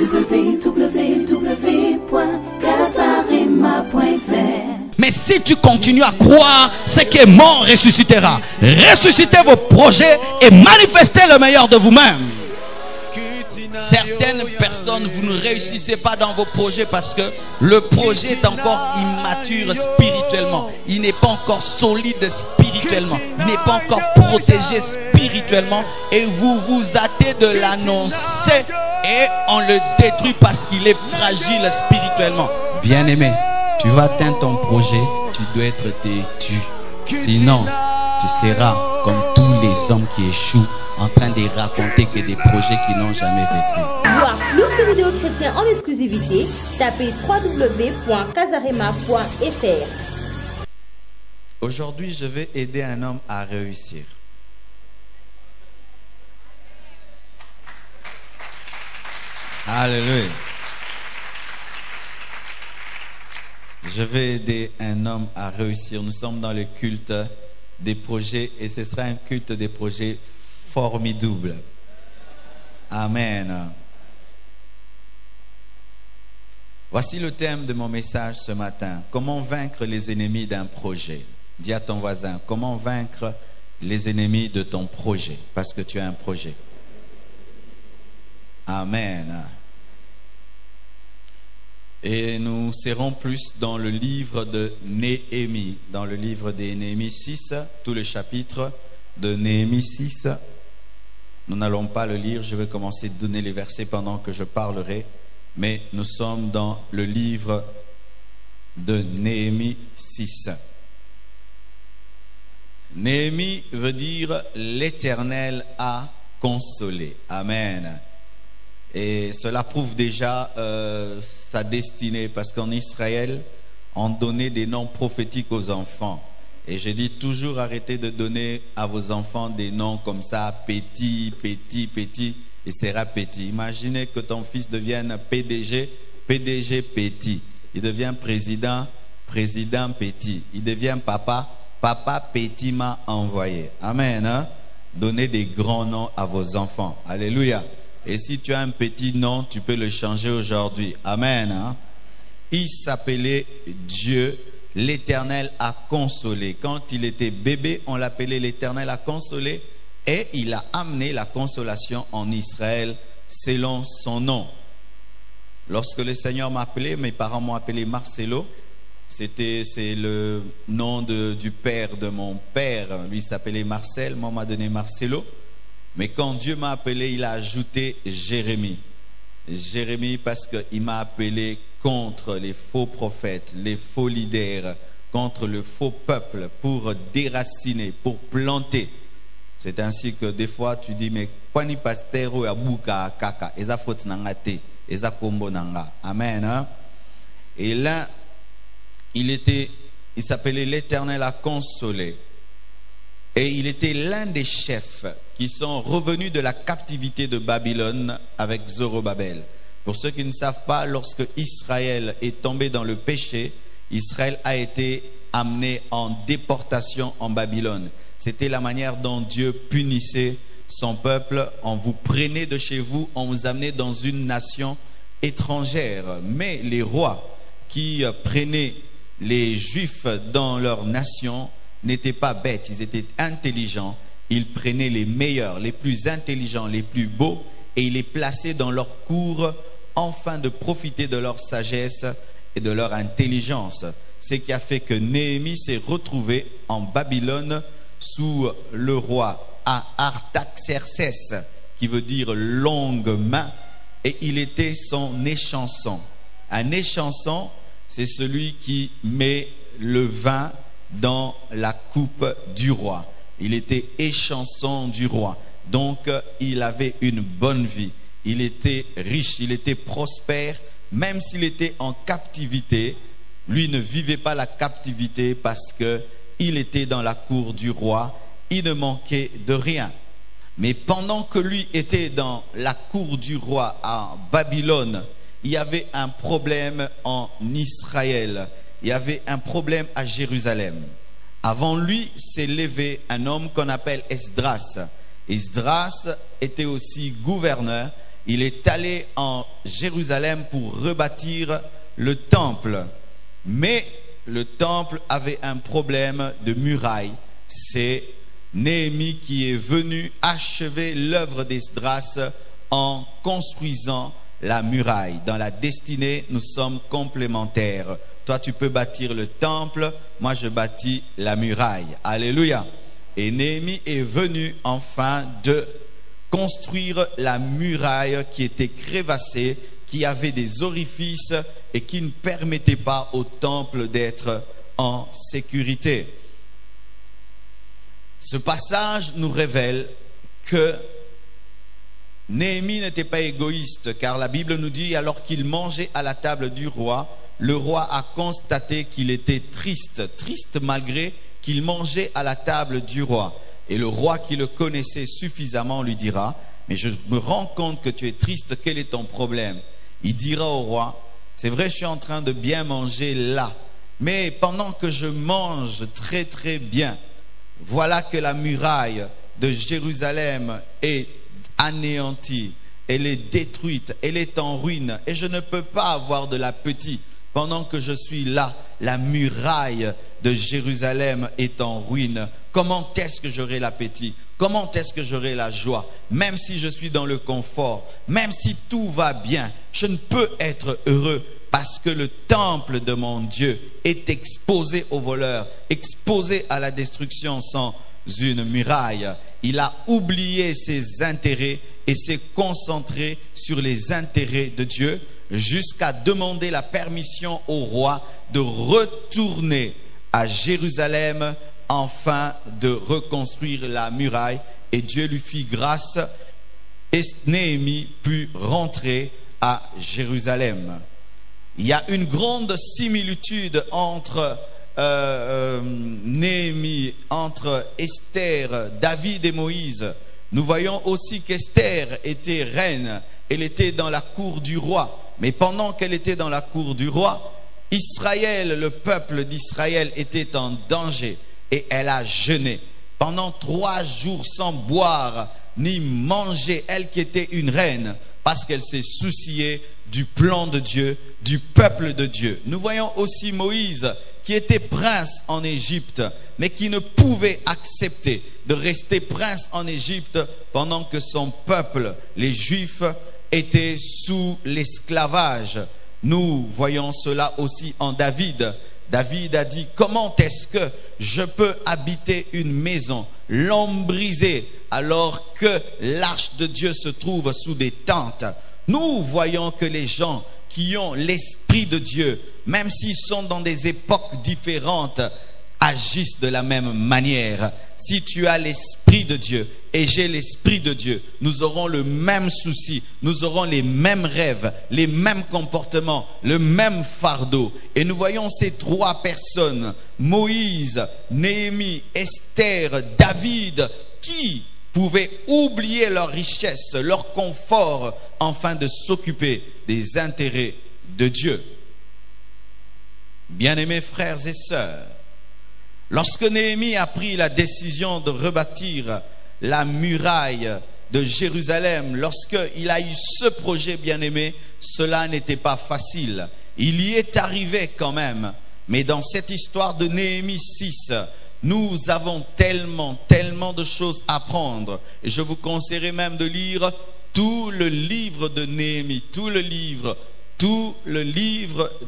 www.casarema.fr. Mais si tu continues à croire, ce qui est mort ressuscitera. Ressuscitez vos projets et manifestez le meilleur de vous-même. Certaines personnes, vous ne réussissez pas dans vos projets parce que le projet est encore immature spirituellement. Il n'est pas encore solide spirituellement. Il n'est pas encore protégé spirituellement. Et vous vous hâtez de l'annoncer et on le détruit parce qu'il est fragile spirituellement. Bien-aimé, tu vas atteindre ton projet, tu dois être têtu. Sinon, tu seras comme tous les hommes qui échouent, en train de raconter que des projets qu'ils n'ont jamais vécu. Voir plus de vidéos chrétiennes en exclusivité, tapez www.casarema.fr. Aujourd'hui, je vais aider un homme à réussir. Alléluia. Je vais aider un homme à réussir. Nous sommes dans le culte des projets et ce sera un culte des projets formidable. Amen. Voici le thème de mon message ce matin. Comment vaincre les ennemis d'un projet? Dis à ton voisin, comment vaincre les ennemis de ton projet? Parce que tu as un projet. Amen. Et nous serons plus dans le livre de Néhémie. Dans le livre de Néhémie 6, tout le chapitre de Néhémie 6. Nous n'allons pas le lire, je vais commencer à donner les versets pendant que je parlerai. Mais nous sommes dans le livre de Néhémie 6. Néhémie veut dire l'Éternel a consolé. Amen. Et cela prouve déjà sa destinée, parce qu'en Israël, on donnait des noms prophétiques aux enfants. Et je dis toujours, arrêtez de donner à vos enfants des noms comme ça, petit, petit, petit, et sera petit. Imaginez que ton fils devienne PDG, PDG petit. Il devient président, président petit. Il devient papa, papa petit m'a envoyé. Amen. Hein? Donnez des grands noms à vos enfants. Alléluia. Et si tu as un petit nom, tu peux le changer aujourd'hui. Amen. Hein? Il s'appelait Dieu. L'Éternel a consolé. Quand il était bébé, on l'appelait l'Éternel a consolé. Et il a amené la consolation en Israël selon son nom. Lorsque le Seigneur m'a appelé, mes parents m'ont appelé Marcelo. C'est le nom du père de mon père. Lui s'appelait Marcel, moi m'a donné Marcelo. Mais quand Dieu m'a appelé, il a ajouté Jérémie. Jérémie parce qu'il m'a appelé contre les faux prophètes, les faux leaders, contre le faux peuple, pour déraciner, pour planter. C'est ainsi que des fois tu dis, mais quoi ni pasteur ou abuka kaka, eza faute nangate, eza kombo nanga. Amen. Hein? Et là, il s'appelait l'Éternel a consolé. Et il était l'un des chefs qui sont revenus de la captivité de Babylone avec Zorobabel. Pour ceux qui ne savent pas, lorsque Israël est tombé dans le péché, Israël a été amené en déportation en Babylone. C'était la manière dont Dieu punissait son peuple. On vous prenait de chez vous, on vous amenait dans une nation étrangère. Mais les rois qui prenaient les Juifs dans leur nation n'étaient pas bêtes, ils étaient intelligents. Ils prenaient les meilleurs, les plus intelligents, les plus beaux, et ils les plaçaient dans leur cour, afin de profiter de leur sagesse et de leur intelligence. Ce qui a fait que Néhémie s'est retrouvé en Babylone sous le roi Artaxerxès, qui veut dire longue main, et il était son échanson. Un échanson, c'est celui qui met le vin dans la coupe du roi. Il était échanson du roi. Donc, il avait une bonne vie. Il était riche, il était prospère. Même s'il était en captivité, lui ne vivait pas la captivité parce qu'il était dans la cour du roi. Il ne manquait de rien. Mais pendant que lui était dans la cour du roi à Babylone, il y avait un problème en Israël. Il y avait un problème à Jérusalem. Avant lui s'est levé un homme qu'on appelle Esdras. Esdras était aussi gouverneur il est allé en Jérusalem pour rebâtir le temple. Mais le temple avait un problème de muraille. C'est Néhémie qui est venu achever l'œuvre d'Esdras en construisant la muraille. Dans la destinée, nous sommes complémentaires. Toi, tu peux bâtir le temple, moi je bâtis la muraille. Alléluia. Et Néhémie est venu enfin de construire la muraille qui était crévassée, qui avait des orifices et qui ne permettait pas au temple d'être en sécurité. Ce passage nous révèle que Néhémie n'était pas égoïste, car la Bible nous dit, alors qu'il mangeait à la table du roi, le roi a constaté qu'il était triste malgré qu'il mangeait à la table du roi. Et le roi qui le connaissait suffisamment lui dira, mais je me rends compte que tu es triste, quel est ton problème? Il dira au roi, c'est vrai, je suis en train de bien manger là, mais pendant que je mange très très bien, voilà que la muraille de Jérusalem est anéantie, elle est détruite, elle est en ruine, et je ne peux pas avoir de l'appétit. Pendant que je suis là, la muraille de Jérusalem est en ruine. Comment est-ce que j'aurai l'appétit? Comment est-ce que j'aurai la joie? Même si je suis dans le confort, même si tout va bien, je ne peux être heureux parce que le temple de mon Dieu est exposé aux voleurs, exposé à la destruction sans une muraille. Il a oublié ses intérêts et s'est concentré sur les intérêts de Dieu, jusqu'à demander la permission au roi de retourner à Jérusalem afin de reconstruire la muraille. Et Dieu lui fit grâce et Néhémie put rentrer à Jérusalem. Il y a une grande similitude entre Néhémie, entre Esther, David et Moïse. Nous voyons aussi qu'Esther était reine, elle était dans la cour du roi. Mais pendant qu'elle était dans la cour du roi, Israël, le peuple d'Israël était en danger et elle a jeûné pendant 3 jours sans boire ni manger, elle qui était une reine, parce qu'elle s'est souciée du plan de Dieu, du peuple de Dieu. Nous voyons aussi Moïse qui était prince en Égypte, mais qui ne pouvait accepter de rester prince en Égypte pendant que son peuple, les Juifs, était sous l'esclavage. Nous voyons cela aussi en David. David a dit, comment est-ce que je peux habiter une maison lambrisée alors que l'arche de Dieu se trouve sous des tentes? Nous voyons que les gens qui ont l'esprit de Dieu, même s'ils sont dans des époques différentes, agissent de la même manière. Si tu as l'esprit de Dieu et j'ai l'esprit de Dieu, nous aurons le même souci, nous aurons les mêmes rêves, les mêmes comportements, le même fardeau. Et nous voyons ces 3 personnes, Moïse, Néhémie, Esther, David, qui pouvaient oublier leur richesse, leur confort, afin de s'occuper des intérêts de Dieu. Bien-aimés frères et sœurs, lorsque Néhémie a pris la décision de rebâtir la muraille de Jérusalem, lorsqu'il a eu ce projet, bien-aimé, cela n'était pas facile. Il y est arrivé quand même. Mais dans cette histoire de Néhémie 6, nous avons tellement de choses à apprendre. Et je vous conseillerais même de lire tout le livre de Néhémie, tout le livre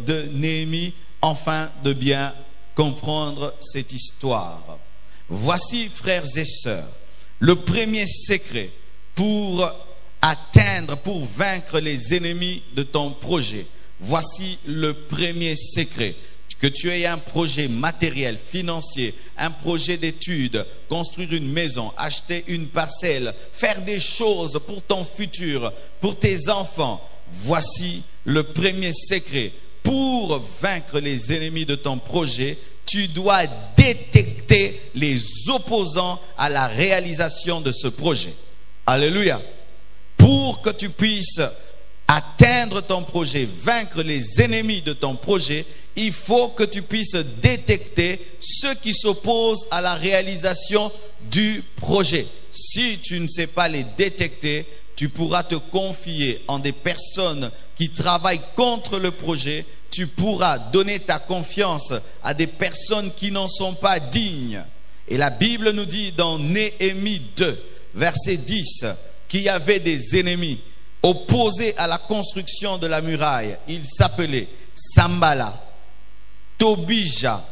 de Néhémie, afin de bien comprendre cette histoire. Voici, frères et sœurs, le premier secret pour atteindre, pour vaincre les ennemis de ton projet. Voici le premier secret. Que tu aies un projet matériel, financier, un projet d'études, construire une maison, acheter une parcelle, faire des choses pour ton futur, pour tes enfants. Voici le premier secret. Pour vaincre les ennemis de ton projet, tu dois détecter les opposants à la réalisation de ce projet. Alléluia. Pour que tu puisses atteindre ton projet, vaincre les ennemis de ton projet, il faut que tu puisses détecter ceux qui s'opposent à la réalisation du projet. Si tu ne sais pas les détecter, tu pourras te confier en des personnes qui travaillent contre le projet. Tu pourras donner ta confiance à des personnes qui n'en sont pas dignes. Et la Bible nous dit dans Néhémie 2, verset 10, qu'il y avait des ennemis opposés à la construction de la muraille. Ils s'appelaient Sambala, Tobija.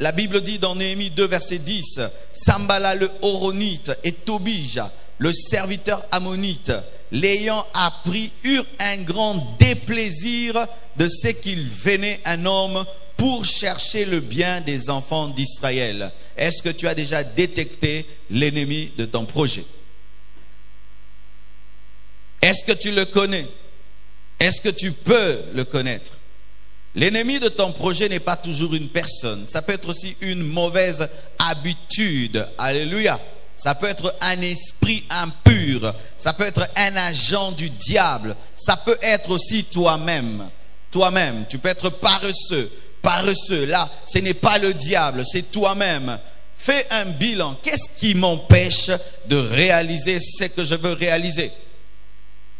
La Bible dit dans Néhémie 2, verset 10, Sambala le Horonite et Tobija, le serviteur ammonite, l'ayant appris, eurent un grand déplaisir de ce qu'il venait un homme pour chercher le bien des enfants d'Israël. Est-ce que tu as déjà détecté l'ennemi de ton projet? Est-ce que tu le connais? Est-ce que tu peux le connaître? L'ennemi de ton projet n'est pas toujours une personne. Ça peut être aussi une mauvaise habitude. Alléluia. Ça peut être un esprit impur. Ça peut être un agent du diable. Ça peut être aussi toi-même. Toi-même, tu peux être paresseux. Paresseux, là, ce n'est pas le diable, c'est toi-même. Fais un bilan. Qu'est-ce qui m'empêche de réaliser ce que je veux réaliser?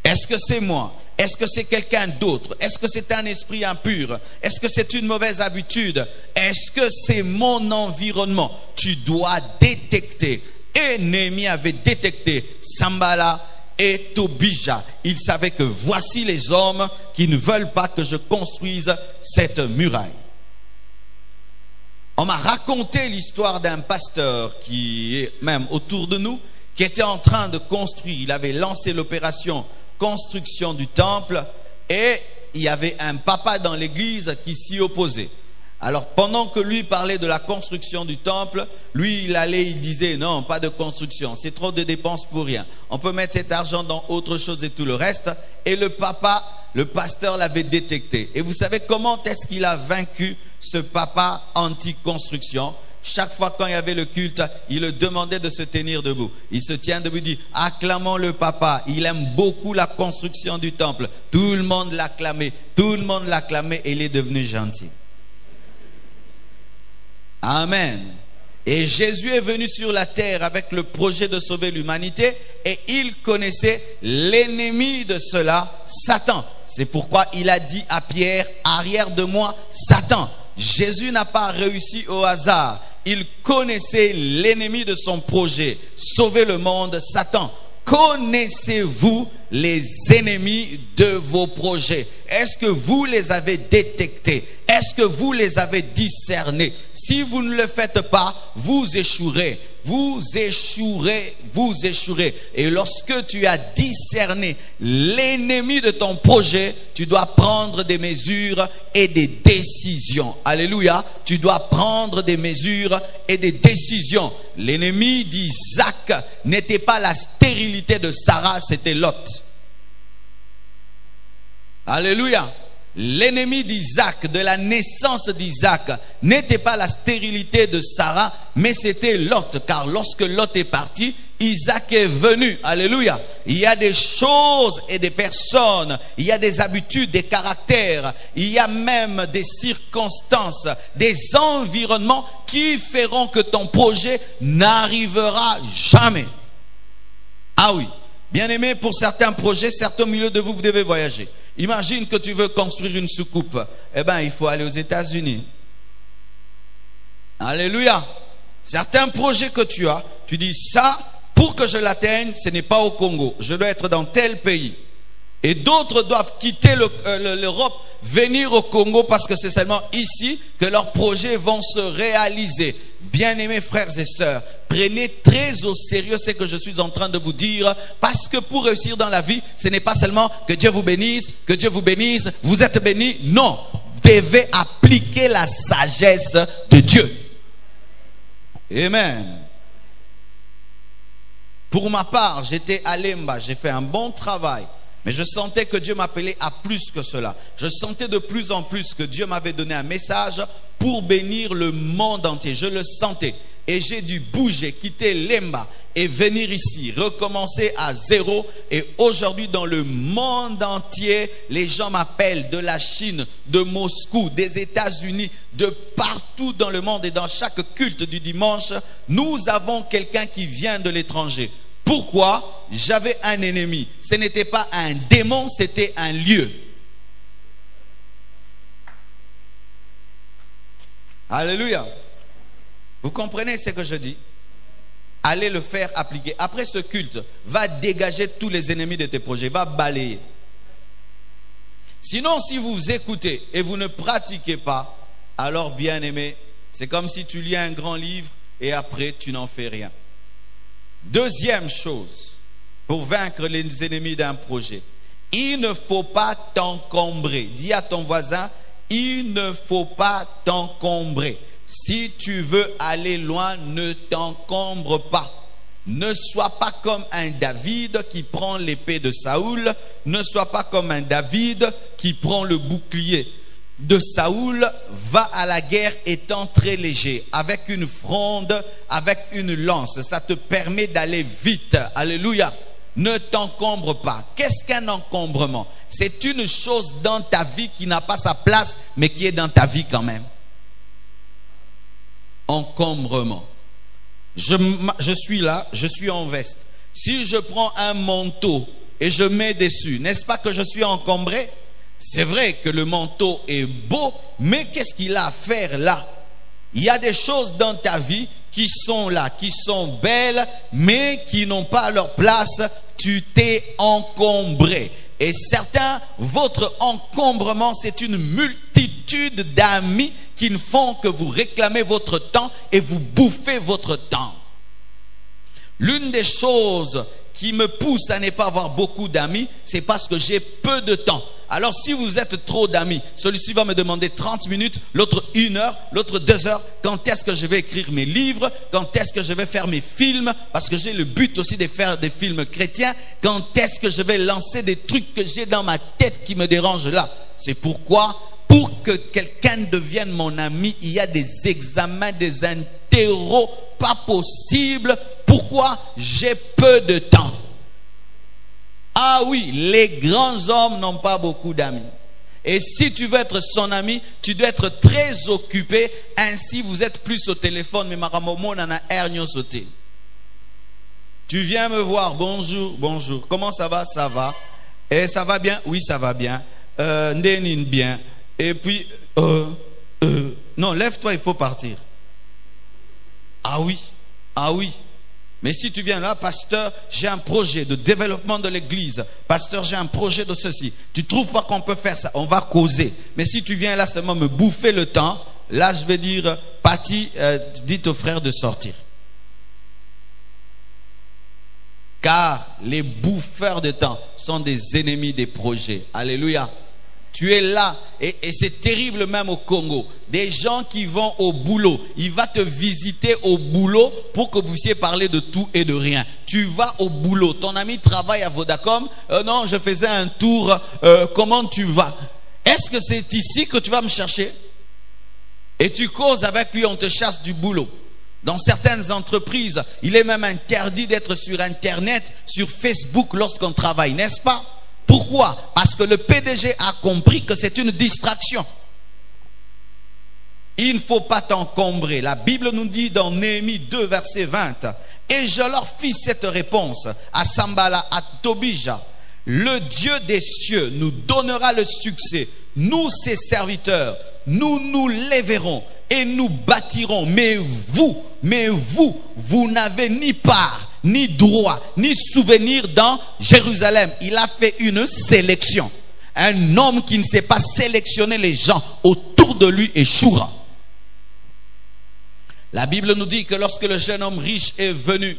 Est-ce que c'est moi? Est-ce que c'est quelqu'un d'autre? Est-ce que c'est un esprit impur? Est-ce que c'est une mauvaise habitude? Est-ce que c'est mon environnement? Tu dois détecter. Et Néhémie avait détecté Sambala et Tobija. Il savait que voici les hommes qui ne veulent pas que je construise cette muraille. On m'a raconté l'histoire d'un pasteur qui est même autour de nous, qui était en train de construire. Il avait lancé l'opération construction du temple et il y avait un papa dans l'église qui s'y opposait. Alors pendant que lui parlait de la construction du temple, lui il disait non, pas de construction, c'est trop de dépenses pour rien. On peut mettre cet argent dans autre chose et tout le reste. Et le pasteur l'avait détecté. Et vous savez comment est-ce qu'il a vaincu ce papa anti-construction? Chaque fois quand il y avait le culte, il le demandait de se tenir debout. Il se tient debout, il dit acclamons le papa, il aime beaucoup la construction du temple. Tout le monde l'acclamait, tout le monde l'acclamait et il est devenu gentil. Amen. Et Jésus est venu sur la terre avec le projet de sauver l'humanité et il connaissait l'ennemi de cela, Satan. C'est pourquoi il a dit à Pierre, arrière de moi, Satan. Jésus n'a pas réussi au hasard. Il connaissait l'ennemi de son projet, sauver le monde, Satan. Connaissez-vous les ennemis de vos projets? Est-ce que vous les avez détectés? Est-ce que vous les avez discernés? Si vous ne le faites pas, vous échouerez. Vous échouerez, vous échouerez. Et lorsque tu as discerné l'ennemi de ton projet, tu dois prendre des mesures et des décisions. Alléluia. Tu dois prendre des mesures et des décisions. L'ennemi d'Isaac n'était pas la stérilité de Sarah, c'était Lot. Alléluia. L'ennemi d'Isaac, de la naissance d'Isaac, n'était pas la stérilité de Sarah, mais c'était Lot. Car lorsque Lot est parti, Isaac est venu. Alléluia. Il y a des choses et des personnes, il y a des habitudes, des caractères, il y a même des circonstances, des environnements qui feront que ton projet n'arrivera jamais. Ah oui. Bien aimé, pour certains projets, certains milieux de vous, vous devez voyager. Imagine que tu veux construire une soucoupe. Eh bien, il faut aller aux États-Unis. Alléluia. Certains projets que tu as, tu dis ça, pour que je l'atteigne, ce n'est pas au Congo. Je dois être dans tel pays. Et d'autres doivent quitter l'Europe, venir au Congo parce que c'est seulement ici que leurs projets vont se réaliser. Bien-aimés frères et sœurs, prenez très au sérieux ce que je suis en train de vous dire, parce que pour réussir dans la vie, ce n'est pas seulement que Dieu vous bénisse, vous êtes bénis. Non, vous devez appliquer la sagesse de Dieu. Amen. Pour ma part, j'étais à Lemba, j'ai fait un bon travail. Mais je sentais que Dieu m'appelait à plus que cela. Je sentais de plus en plus que Dieu m'avait donné un message pour bénir le monde entier. Je le sentais. Et j'ai dû bouger, quitter Lemba et venir ici, recommencer à zéro. Et aujourd'hui, dans le monde entier, les gens m'appellent de la Chine, de Moscou, des États-Unis, de partout dans le monde. Et dans chaque culte du dimanche, nous avons quelqu'un qui vient de l'étranger. Pourquoi? J'avais un ennemi. Ce n'était pas un démon, c'était un lieu. Alléluia. Vous comprenez ce que je dis? Allez le faire appliquer. Après ce culte, va dégager tous les ennemis de tes projets. Va balayer. Sinon, si vous écoutez et vous ne pratiquez pas, alors bien aimé, c'est comme si tu lis un grand livre et après tu n'en fais rien. Deuxième chose, pour vaincre les ennemis d'un projet, il ne faut pas t'encombrer. Dis à ton voisin, il ne faut pas t'encombrer. Si tu veux aller loin, ne t'encombre pas. Ne sois pas comme un David qui prend l'épée de Saoul. Ne sois pas comme un David qui prend le bouclier de Saoul. Va à la guerre étant très léger, avec une fronde, avec une lance. Ça te permet d'aller vite. Alléluia. Ne t'encombre pas. Qu'est-ce qu'un encombrement? C'est une chose dans ta vie qui n'a pas sa place, mais qui est dans ta vie quand même. Encombrement. Je suis là, je suis en veste. Si je prends un manteau et je mets dessus, n'est-ce pas que je suis encombré? C'est vrai que le manteau est beau, mais qu'est-ce qu'il a à faire là? Il y a des choses dans ta vie qui sont là, qui sont belles, mais qui n'ont pas leur place. Tu t'es encombré. Et certains, votre encombrement, c'est une multitude d'amis qui ne font que vous réclamer votre temps et vous bouffer votre temps. L'une des choses qui me pousse à ne pas avoir beaucoup d'amis, c'est parce que j'ai peu de temps. Alors si vous êtes trop d'amis, celui-ci va me demander 30 minutes, l'autre 1 heure, l'autre 2 heures. Quand est-ce que je vais écrire mes livres? Quand est-ce que je vais faire mes films? Parce que j'ai le but aussi de faire des films chrétiens. Quand est-ce que je vais lancer des trucs que j'ai dans ma tête qui me dérangent là? C'est pourquoi, pour que quelqu'un devienne mon ami, il y a des examens, des interros pas possibles. Pourquoi? J'ai peu de temps. Ah oui, les grands hommes n'ont pas beaucoup d'amis. Et si tu veux être son ami, tu dois être très occupé. Ainsi, vous êtes plus au téléphone. Mais maramomo nana ernyo sauté. Tu viens me voir. Bonjour, bonjour. Comment ça va? Ça va. Et ça va bien? Oui, ça va bien. Nénine bien. Et puis, non, lève-toi, il faut partir. Ah oui, ah oui. Mais si tu viens là, pasteur, j'ai un projet de développement de l'église. Pasteur, j'ai un projet de ceci. Tu ne trouves pas qu'on peut faire ça? On va causer. Mais si tu viens là seulement me bouffer le temps, là je vais dire, Patty, dites aux frères de sortir. Car les bouffeurs de temps sont des ennemis des projets. Alléluia. Tu es là et c'est terrible même au Congo. Des gens qui vont au boulot. Il va te visiter au boulot pour que vous puissiez parler de tout et de rien. Tu vas au boulot. Ton ami travaille à Vodacom. Non, je faisais un tour. Comment tu vas? Est-ce que c'est ici que tu vas me chercher? Et tu causes avec lui, on te chasse du boulot. Dans certaines entreprises, il est même interdit d'être sur Internet, sur Facebook lorsqu'on travaille, n'est-ce pas? Pourquoi? Parce que le PDG a compris que c'est une distraction. Il ne faut pas t'encombrer. La Bible nous dit dans Néhémie 2, verset 20. Et je leur fis cette réponse à Sambala, à Tobija. Le Dieu des cieux nous donnera le succès. Nous, ses serviteurs, nous nous lèverons et nous bâtirons. Mais vous n'avez ni part, ni droit, ni souvenir dans Jérusalem. Il a fait une sélection. Un homme qui ne sait pas sélectionner les gens autour de lui échouera. La Bible nous dit que lorsque le jeune homme riche est venu,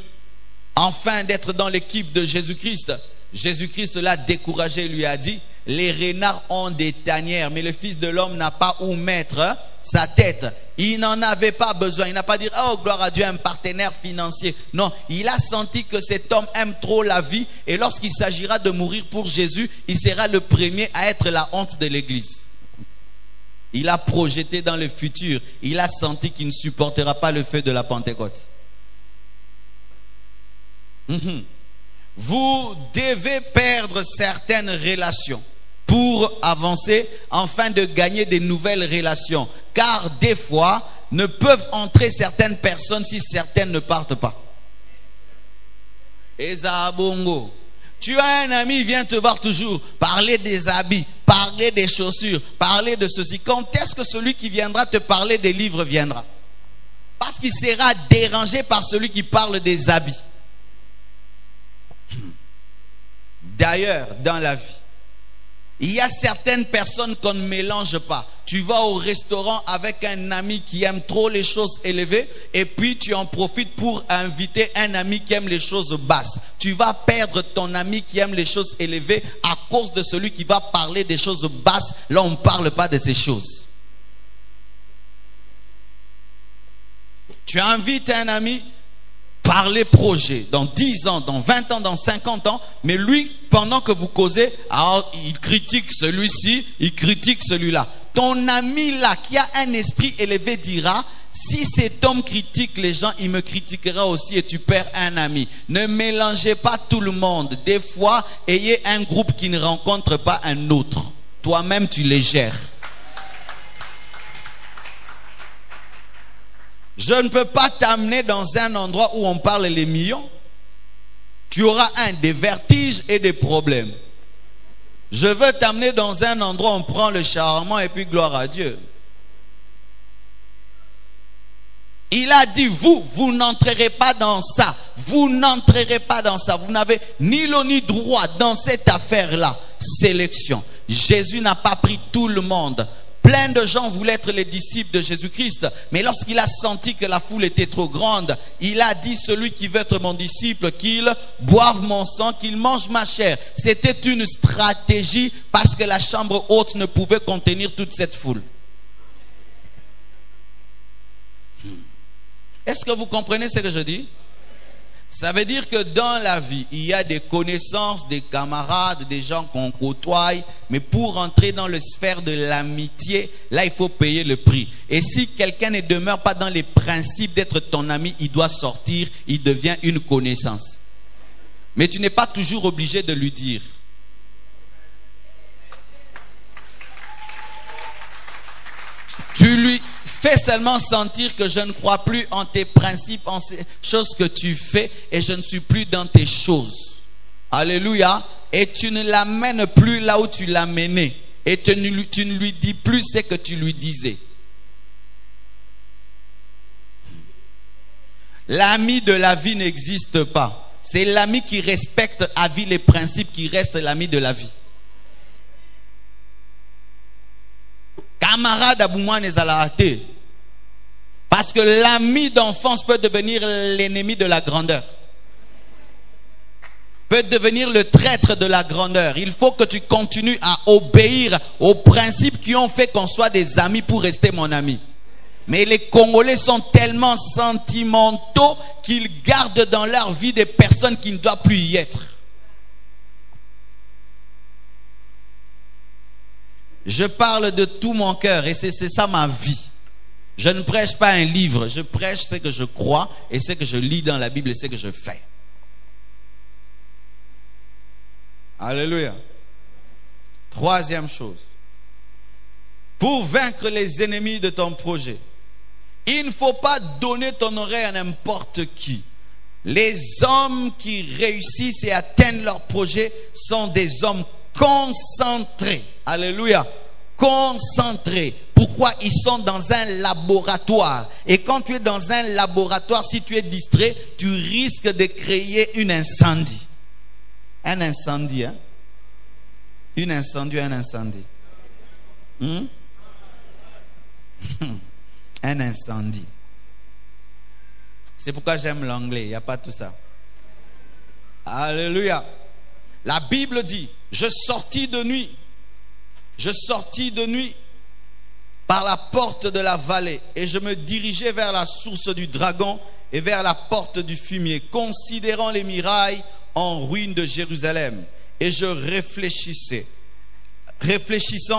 enfin d'être dans l'équipe de Jésus-Christ, Jésus-Christ l'a découragé et lui a dit, les renards ont des tanières, mais le Fils de l'homme n'a pas où mettre sa tête. Il n'en avait pas besoin. Il n'a pas dit, oh gloire à Dieu, un partenaire financier. Non, il a senti que cet homme aime trop la vie et lorsqu'il s'agira de mourir pour Jésus, il sera le premier à être la honte de l'église. Il a projeté dans le futur. Il a senti qu'il ne supportera pas le feu de la Pentecôte. Vous devez perdre certaines relations pour avancer, afin de gagner des nouvelles relations. Car des fois, ne peuvent entrer certaines personnes si certaines ne partent pas. Eza bongo. Tu as un ami, il vient te voir toujours, parler des habits, parler des chaussures, parler de ceci. Quand est-ce que celui qui viendra te parler des livres viendra? Parce qu'il sera dérangé par celui qui parle des habits. D'ailleurs, dans la vie, il y a certaines personnes qu'on ne mélange pas. Tu vas au restaurant avec un ami qui aime trop les choses élevées et puis tu en profites pour inviter un ami qui aime les choses basses. Tu vas perdre ton ami qui aime les choses élevées à cause de celui qui va parler des choses basses. Là, on ne parle pas de ces choses. Tu invites un ami, parler projet, dans 10 ans, dans 20 ans, dans 50 ans, mais lui, pendant que vous causez, alors, il critique celui-ci, il critique celui-là. Ton ami là, qui a un esprit élevé, dira, si cet homme critique les gens, il me critiquera aussi et tu perds un ami. Ne mélangez pas tout le monde. Des fois, ayez un groupe qui ne rencontre pas un autre. Toi-même, tu les gères. Je ne peux pas t'amener dans un endroit où on parle les millions. Tu auras des vertiges et des problèmes. Je veux t'amener dans un endroit où on prend le charmant et puis gloire à Dieu. Il a dit, vous n'entrerez pas dans ça. Vous n'entrerez pas dans ça. Vous n'avez ni l'eau ni droit dans cette affaire-là. Sélection. Jésus n'a pas pris tout le monde. Plein de gens voulaient être les disciples de Jésus-Christ. Mais lorsqu'il a senti que la foule était trop grande, il a dit, celui qui veut être mon disciple, qu'il boive mon sang, qu'il mange ma chair. C'était une stratégie parce que la chambre haute ne pouvait contenir toute cette foule. Est-ce que vous comprenez ce que je dis? Ça veut dire que dans la vie, il y a des connaissances, des camarades, des gens qu'on côtoie. Mais pour entrer dans le sphère de l'amitié, là, il faut payer le prix. Et si quelqu'un ne demeure pas dans les principes d'être ton ami, il doit sortir, il devient une connaissance. Mais tu n'es pas toujours obligé de lui dire. Tu lui fais seulement sentir que je ne crois plus en tes principes, en ces choses que tu fais, et je ne suis plus dans tes choses. Alléluia. Et tu ne l'amènes plus là où tu l'as mené. Et tu ne lui dis plus ce que tu lui disais. L'ami de la vie n'existe pas. C'est l'ami qui respecte à vie les principes qui reste l'ami de la vie. Camarade Aboumouane Ezalaate. Parce que l'ami d'enfance peut devenir l'ennemi de la grandeur. Peut devenir le traître de la grandeur. Il faut que tu continues à obéir aux principes qui ont fait qu'on soit des amis pour rester mon ami. Mais les Congolais sont tellement sentimentaux qu'ils gardent dans leur vie des personnes qui ne doivent plus y être. Je parle de tout mon cœur et c'est ça ma vie. Je ne prêche pas un livre, je prêche ce que je crois et ce que je lis dans la Bible et ce que je fais. Alléluia. Troisième chose. Pour vaincre les ennemis de ton projet, il ne faut pas donner ton oreille à n'importe qui. Les hommes qui réussissent et atteignent leur projet sont des hommes concentrés. Alléluia. Concentrés. Pourquoi? Ils sont dans un laboratoire. Et quand tu es dans un laboratoire, si tu es distrait, tu risques de créer un incendie. Un incendie, hein? Un incendie. Un incendie. C'est pourquoi j'aime l'anglais. Il n'y a pas tout ça. Alléluia. La Bible dit, je sortis de nuit par la porte de la vallée et je me dirigeais vers la source du dragon et vers la porte du fumier, considérant les murailles en ruine de Jérusalem. Et je réfléchissant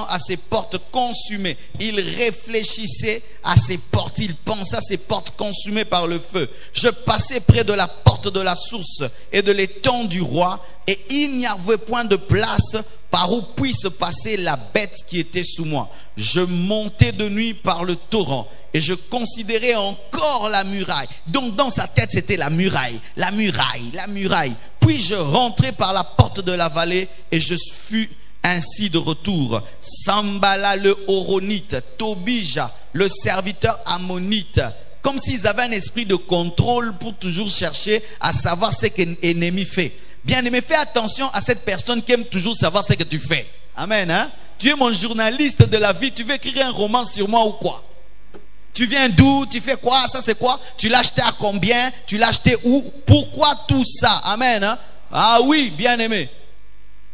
à ces portes consumées. Il réfléchissait à ces portes, il pensait à ces portes consumées par le feu. Je passais près de la porte de la source et de l'étang du roi, et il n'y avait point de place par où puisse passer la bête qui était sous moi. Je montais de nuit par le torrent et je considérais encore la muraille. Donc dans sa tête, c'était la muraille, la muraille, la muraille. Puis je rentrai par la porte de la vallée et je fus ainsi de retour. Sambala le Horonite, Tobija le serviteur ammonite, comme s'ils avaient un esprit de contrôle pour toujours chercher à savoir ce qu'un ennemi fait. Bien-aimé, fais attention à cette personne qui aime toujours savoir ce que tu fais. Amen, hein? Tu es mon journaliste de la vie, tu veux écrire un roman sur moi ou quoi? Tu viens d'où? Tu fais quoi? Ça c'est quoi? Tu l'as acheté à combien? Tu l'as acheté où? Pourquoi tout ça? Amen, hein? Ah oui, bien-aimé.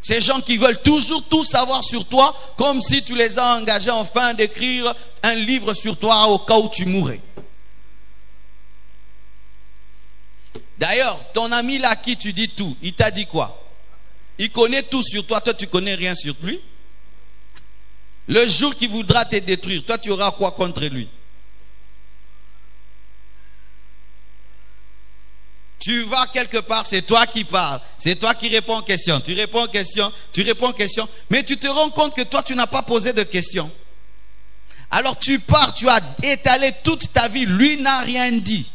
Ces gens qui veulent toujours tout savoir sur toi, comme si tu les as engagés enfin d'écrire un livre sur toi au cas où tu mourrais. D'ailleurs, ton ami là à qui tu dis tout, il t'a dit quoi? Il connaît tout sur toi, toi tu connais rien sur lui. Le jour qu'il voudra te détruire, toi tu auras quoi contre lui? Tu vas quelque part, c'est toi qui parles, c'est toi qui réponds aux questions, tu réponds aux questions, tu réponds aux questions, mais tu te rends compte que toi tu n'as pas posé de questions. Alors tu pars, tu as étalé toute ta vie, lui n'a rien dit.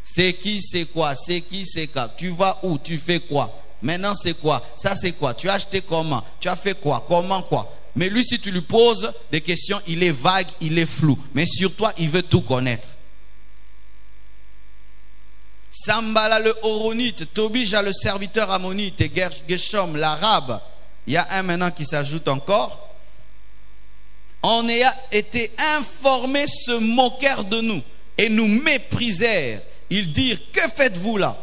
C'est qui, c'est quoi, c'est qui, c'est quoi, tu vas où, tu fais quoi, maintenant c'est quoi, ça c'est quoi, tu as acheté comment, tu as fait quoi, comment quoi. Mais lui, si tu lui poses des questions, il est vague, il est flou, mais sur toi il veut tout connaître. Sambala le Horonite, Tobija le serviteur ammonite et Gershom l'arabe. Il y a un maintenant qui s'ajoute encore. On a été informés, se moquèrent de nous et nous méprisèrent. Ils dirent, que faites-vous là?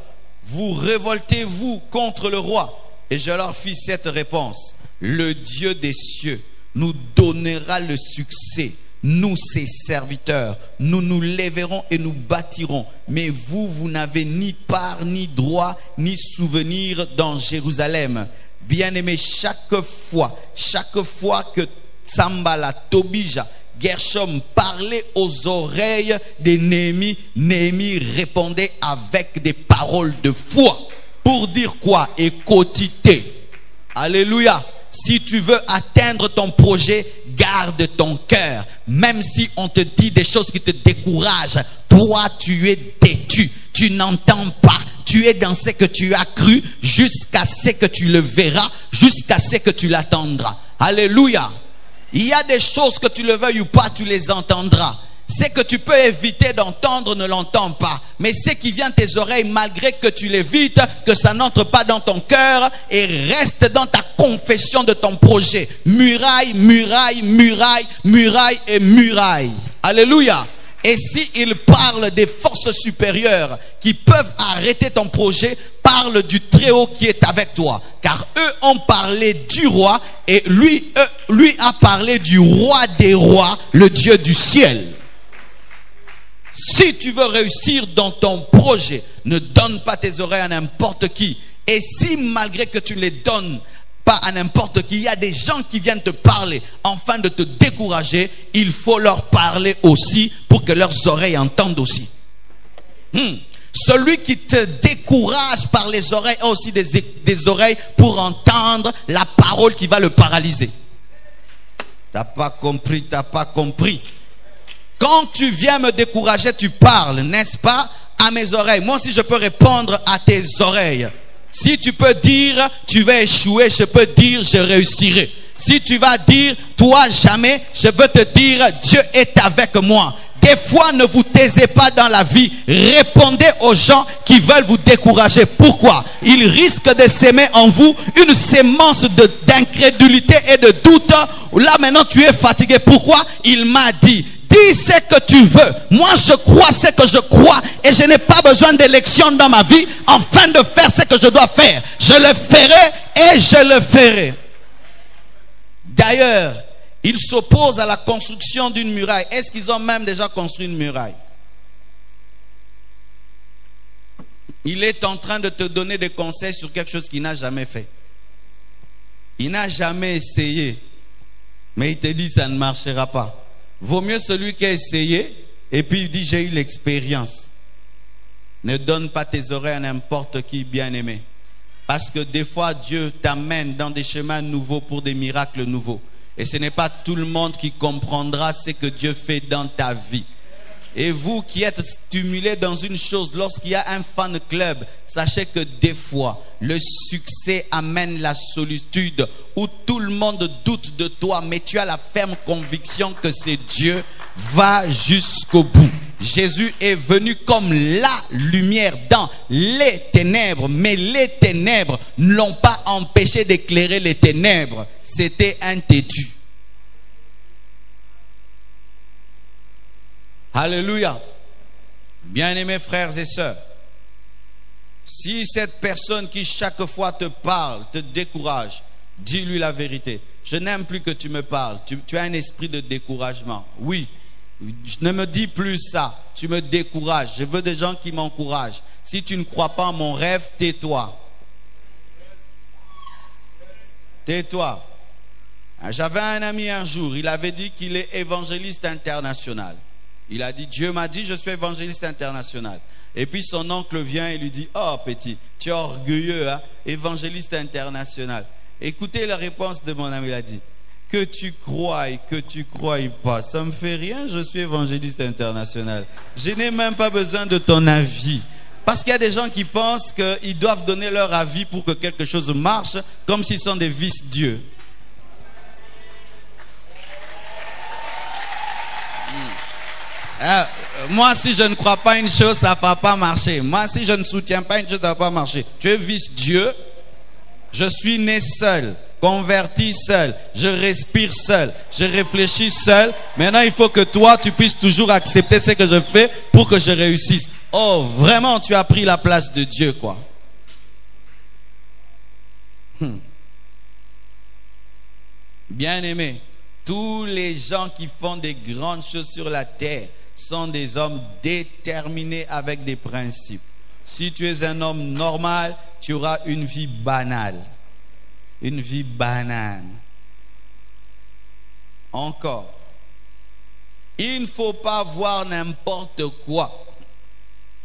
Vous révoltez-vous contre le roi? Et je leur fis cette réponse: le Dieu des cieux nous donnera le succès. Nous, ses serviteurs, nous nous lèverons et nous bâtirons. Mais vous, vous n'avez ni part, ni droit, ni souvenir dans Jérusalem. Bien-aimés, chaque fois que Sambala, Tobija, Gershom parlait aux oreilles de Néhémie, Néhémie répondait avec des paroles de foi. Pour dire quoi? Écoutez. Alléluia. Si tu veux atteindre ton projet, garde ton cœur. Même si on te dit des choses qui te découragent, toi tu es têtu, tu n'entends pas. Tu es dans ce que tu as cru jusqu'à ce que tu le verras, jusqu'à ce que tu l'attendras. Alléluia. Il y a des choses que tu le veuilles ou pas, tu les entendras. Ce que tu peux éviter d'entendre, ne l'entends pas. Mais ce qui vient à tes oreilles, malgré que tu l'évites, que ça n'entre pas dans ton cœur et reste dans ta confession de ton projet. Muraille, muraille, muraille, muraille et muraille. Alléluia. Et s'il parle des forces supérieures qui peuvent arrêter ton projet, parle du Très-Haut qui est avec toi. Car eux ont parlé du roi et lui a parlé du roi des rois, le Dieu du ciel. Si tu veux réussir dans ton projet, ne donne pas tes oreilles à n'importe qui. Et si malgré que tu ne les donnes pas à n'importe qui, il y a des gens qui viennent te parler afin de te décourager, il faut leur parler aussi pour que leurs oreilles entendent aussi. Celui qui te décourage par les oreilles a aussi des oreilles pour entendre la parole qui va le paralyser. T'as pas compris, t'as pas compris. Quand tu viens me décourager, tu parles, n'est-ce pas, à mes oreilles. Moi aussi, je peux répondre à tes oreilles. Si tu peux dire, tu vas échouer, je peux dire, je réussirai. Si tu vas dire, toi jamais, je veux te dire, Dieu est avec moi. Des fois, ne vous taisez pas dans la vie. Répondez aux gens qui veulent vous décourager. Pourquoi? Ils risquent de s'aimer en vous une sémence d'incrédulité et de doute. Là, maintenant, tu es fatigué. Pourquoi? Il m'a dit, dis ce que tu veux. Moi, je crois ce que je crois. Et je n'ai pas besoin d'élection dans ma vie afin de faire ce que je dois faire. Je le ferai et je le ferai. D'ailleurs, ils s'opposent à la construction d'une muraille. Est-ce qu'ils ont même déjà construit une muraille? Il est en train de te donner des conseils sur quelque chose qu'il n'a jamais fait. Il n'a jamais essayé. Mais il te dit ça ne marchera pas. Vaut mieux celui qui a essayé et puis il dit j'ai eu l'expérience. Ne donne pas tes oreilles à n'importe qui, bien-aimé. Parce que des fois, Dieu t'amène dans des chemins nouveaux pour des miracles nouveaux. Et ce n'est pas tout le monde qui comprendra ce que Dieu fait dans ta vie. Et vous qui êtes stimulés dans une chose, lorsqu'il y a un fan club, sachez que des fois, le succès amène la solitude où tout le monde doute de toi, mais tu as la ferme conviction que c'est Dieu. Va jusqu'au bout. Jésus est venu comme la lumière dans les ténèbres, mais les ténèbres ne l'ont pas empêché d'éclairer les ténèbres. C'était un têtu. Alléluia. Bien-aimés frères et sœurs, si cette personne qui chaque fois te parle, te décourage, dis-lui la vérité. Je n'aime plus que tu me parles. Tu as un esprit de découragement. Oui. Ne me dis plus ça. Tu me décourages. Je veux des gens qui m'encouragent. Si tu ne crois pas en mon rêve, tais-toi. Tais-toi. J'avais un ami un jour. Il avait dit qu'il est évangéliste international. Il a dit, Dieu m'a dit, je suis évangéliste international. Et puis son oncle vient et lui dit, oh petit, tu es orgueilleux, hein? Évangéliste international. Écoutez la réponse de mon ami, il a dit, que tu crois pas, ça me fait rien, je suis évangéliste international. Je n'ai même pas besoin de ton avis. Parce qu'il y a des gens qui pensent qu'ils doivent donner leur avis pour que quelque chose marche, comme s'ils sont des vice-dieux. Moi, si je ne crois pas une chose, ça ne va pas marcher. Moi, si je ne soutiens pas une chose, ça ne va pas marcher. Tu es vice-dieu. Je suis né seul, converti seul, je respire seul, je réfléchis seul. Maintenant, il faut que toi, tu puisses toujours accepter ce que je fais pour que je réussisse. Oh, vraiment, tu as pris la place de Dieu, quoi. Bien-aimé, tous les gens qui font des grandes choses sur la terre sont des hommes déterminés avec des principes. Si tu es un homme normal, tu auras une vie banale. Une vie banane. Encore. Il ne faut pas voir n'importe quoi.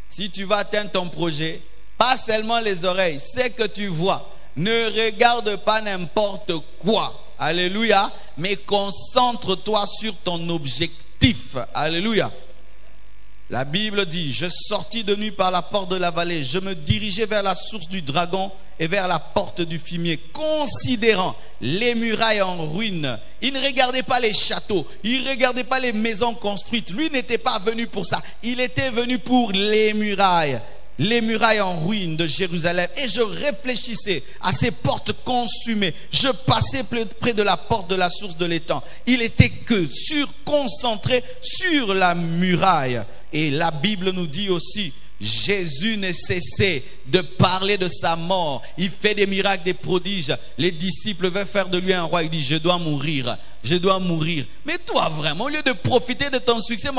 Si tu vas atteindre ton projet, pas seulement les oreilles, c'est que tu vois. Ne regarde pas n'importe quoi. Alléluia. Mais concentre-toi sur ton objectif. Alléluia. La Bible dit, je sortis de nuit par la porte de la vallée, je me dirigeais vers la source du dragon et vers la porte du fumier, considérant les murailles en ruine. Il ne regardait pas les châteaux, il ne regardait pas les maisons construites. Lui n'était pas venu pour ça, il était venu pour les murailles en ruine de Jérusalem. Et je réfléchissais à ces portes consumées. Je passais près de la porte de la source de l'étang. Il était concentré sur la muraille. Et la Bible nous dit aussi, Jésus ne cessait de parler de sa mort. Il fait des miracles, des prodiges. Les disciples veulent faire de lui un roi. Il dit, je dois mourir. Je dois mourir. Mais toi vraiment, au lieu de profiter de ton succès,